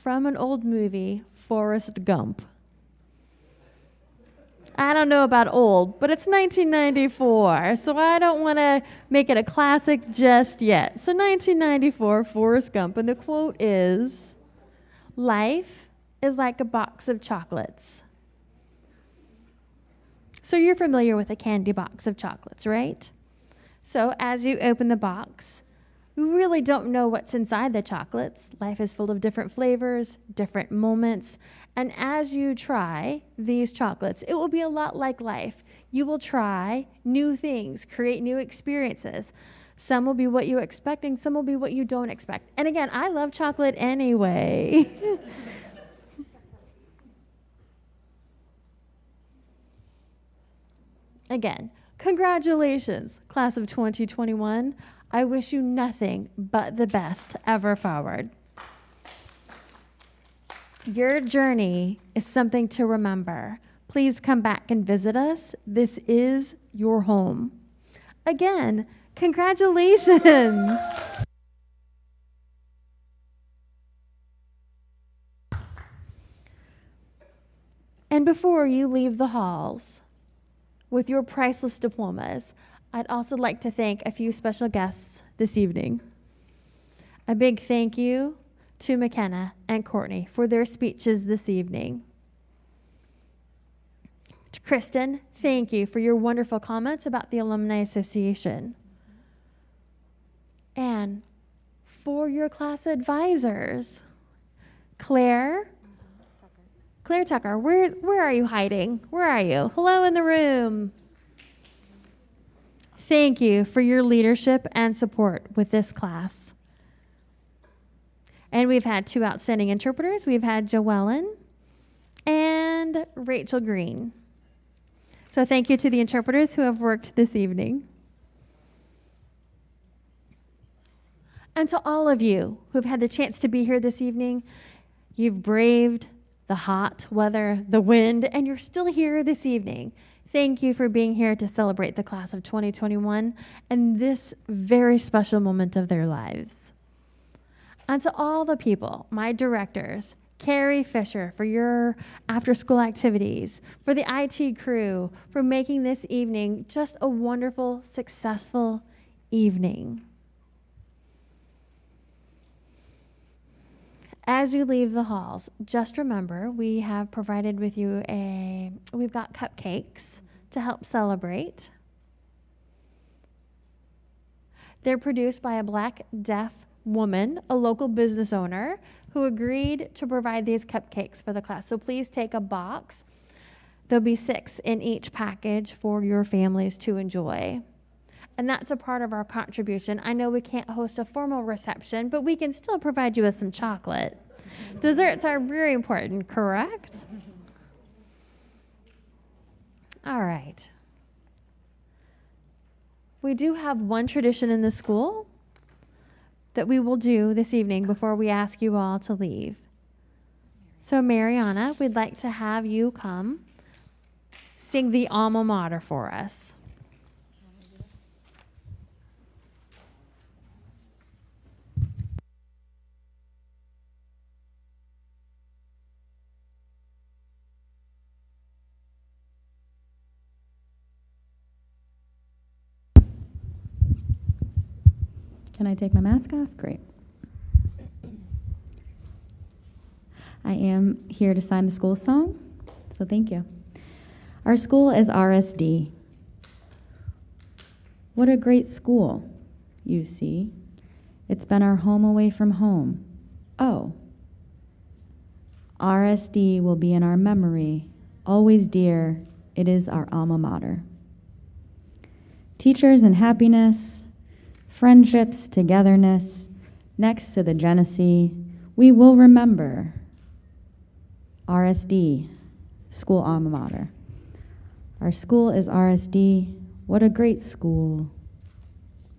from an old movie, Forrest Gump. I don't know about old, but it's 1994, so I don't want to make it a classic just yet. So 1994, Forrest Gump, and the quote is, "Life is like a box of chocolates." So you're familiar with a candy box of chocolates, right? So as you open the box, you really don't know what's inside the chocolates. Life is full of different flavors, different moments. And as you try these chocolates, it will be a lot like life. You will try new things, create new experiences. Some will be what you expect, and some will be what you don't expect. And again, I love chocolate anyway. Again, congratulations, class of 2021. I wish you nothing but the best ever forward. Your journey is something to remember. Please come back and visit us. This is your home. Again, congratulations. And before you leave the halls with your priceless diplomas, I'd also like to thank a few special guests this evening. A big thank you to McKenna and Courtney for their speeches this evening. To Kristen, thank you for your wonderful comments about the Alumni Association. And for your class advisors, Claire Tucker, where are you hiding? Where are you? Hello in the room. Thank you for your leadership and support with this class. And we've had two outstanding interpreters. We've had Joellen and Rachel Green. So thank you to the interpreters who have worked this evening. And to all of you who've had the chance to be here this evening, you've braved the hot weather, the wind, and you're still here this evening. Thank you for being here to celebrate the class of 2021 and this very special moment of their lives. And to all the people, my directors, Carrie Fisher for your after-school activities, for the IT crew, for making this evening just a wonderful, successful evening. As you leave the halls, just remember we have provided with you we've got cupcakes to help celebrate. They're produced by a black deaf woman, a local business owner, who agreed to provide these cupcakes for the class. So please take a box. There'll be 6 in each package for your families to enjoy. And that's a part of our contribution. I know we can't host a formal reception, but we can still provide you with some chocolate. Desserts are very important, correct? All right. We do have one tradition in the school that we will do this evening before we ask you all to leave. So Mariana, we'd like to have you come sing the alma mater for us. Can I take my mask off? Great. I am here to sign the school song, so thank you. Our school is RSD. What a great school, you see. It's been our home away from home. Oh. RSD will be in our memory, always dear. It is our alma mater. Teachers and happiness, friendships, togetherness, next to the Genesee, we will remember RSD, school alma mater. Our school is RSD. What a great school,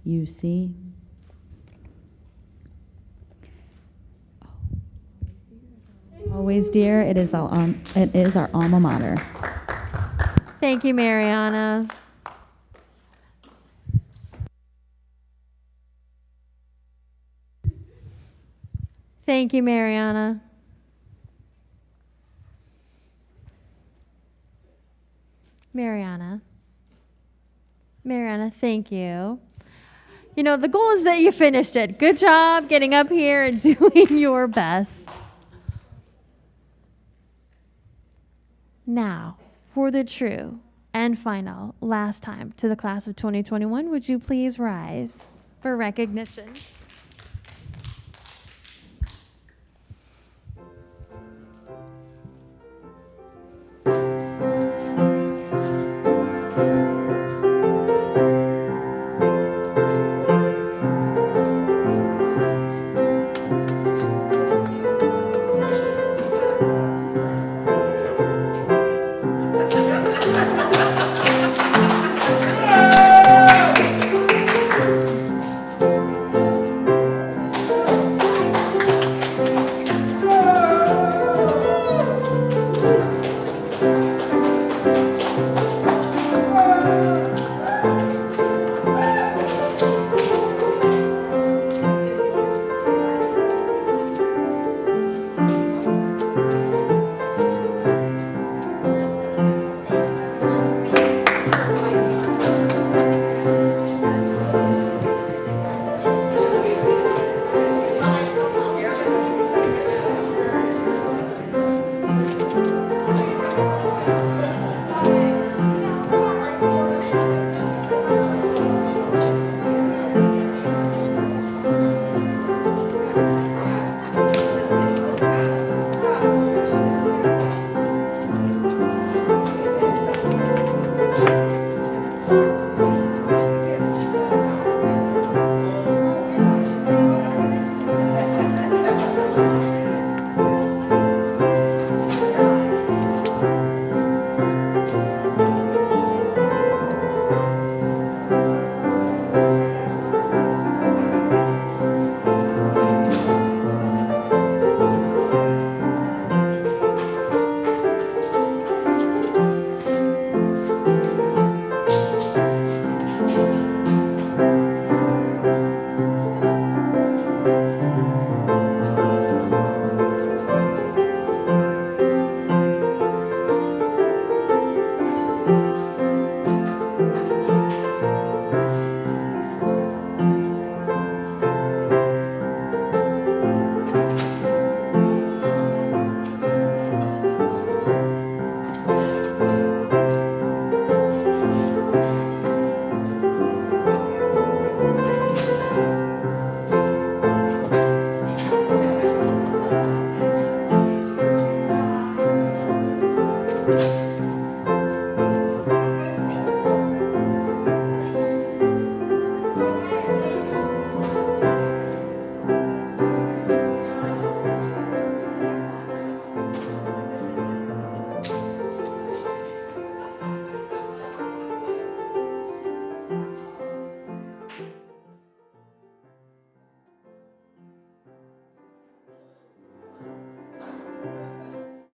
you see. Always dear, it is our alma mater. Thank you, Mariana. Thank you, Mariana. Mariana, thank you. You know, the goal is that you finished it. Good job getting up here and doing your best. Now, for the true and final last time to the class of 2021, would you please rise for recognition?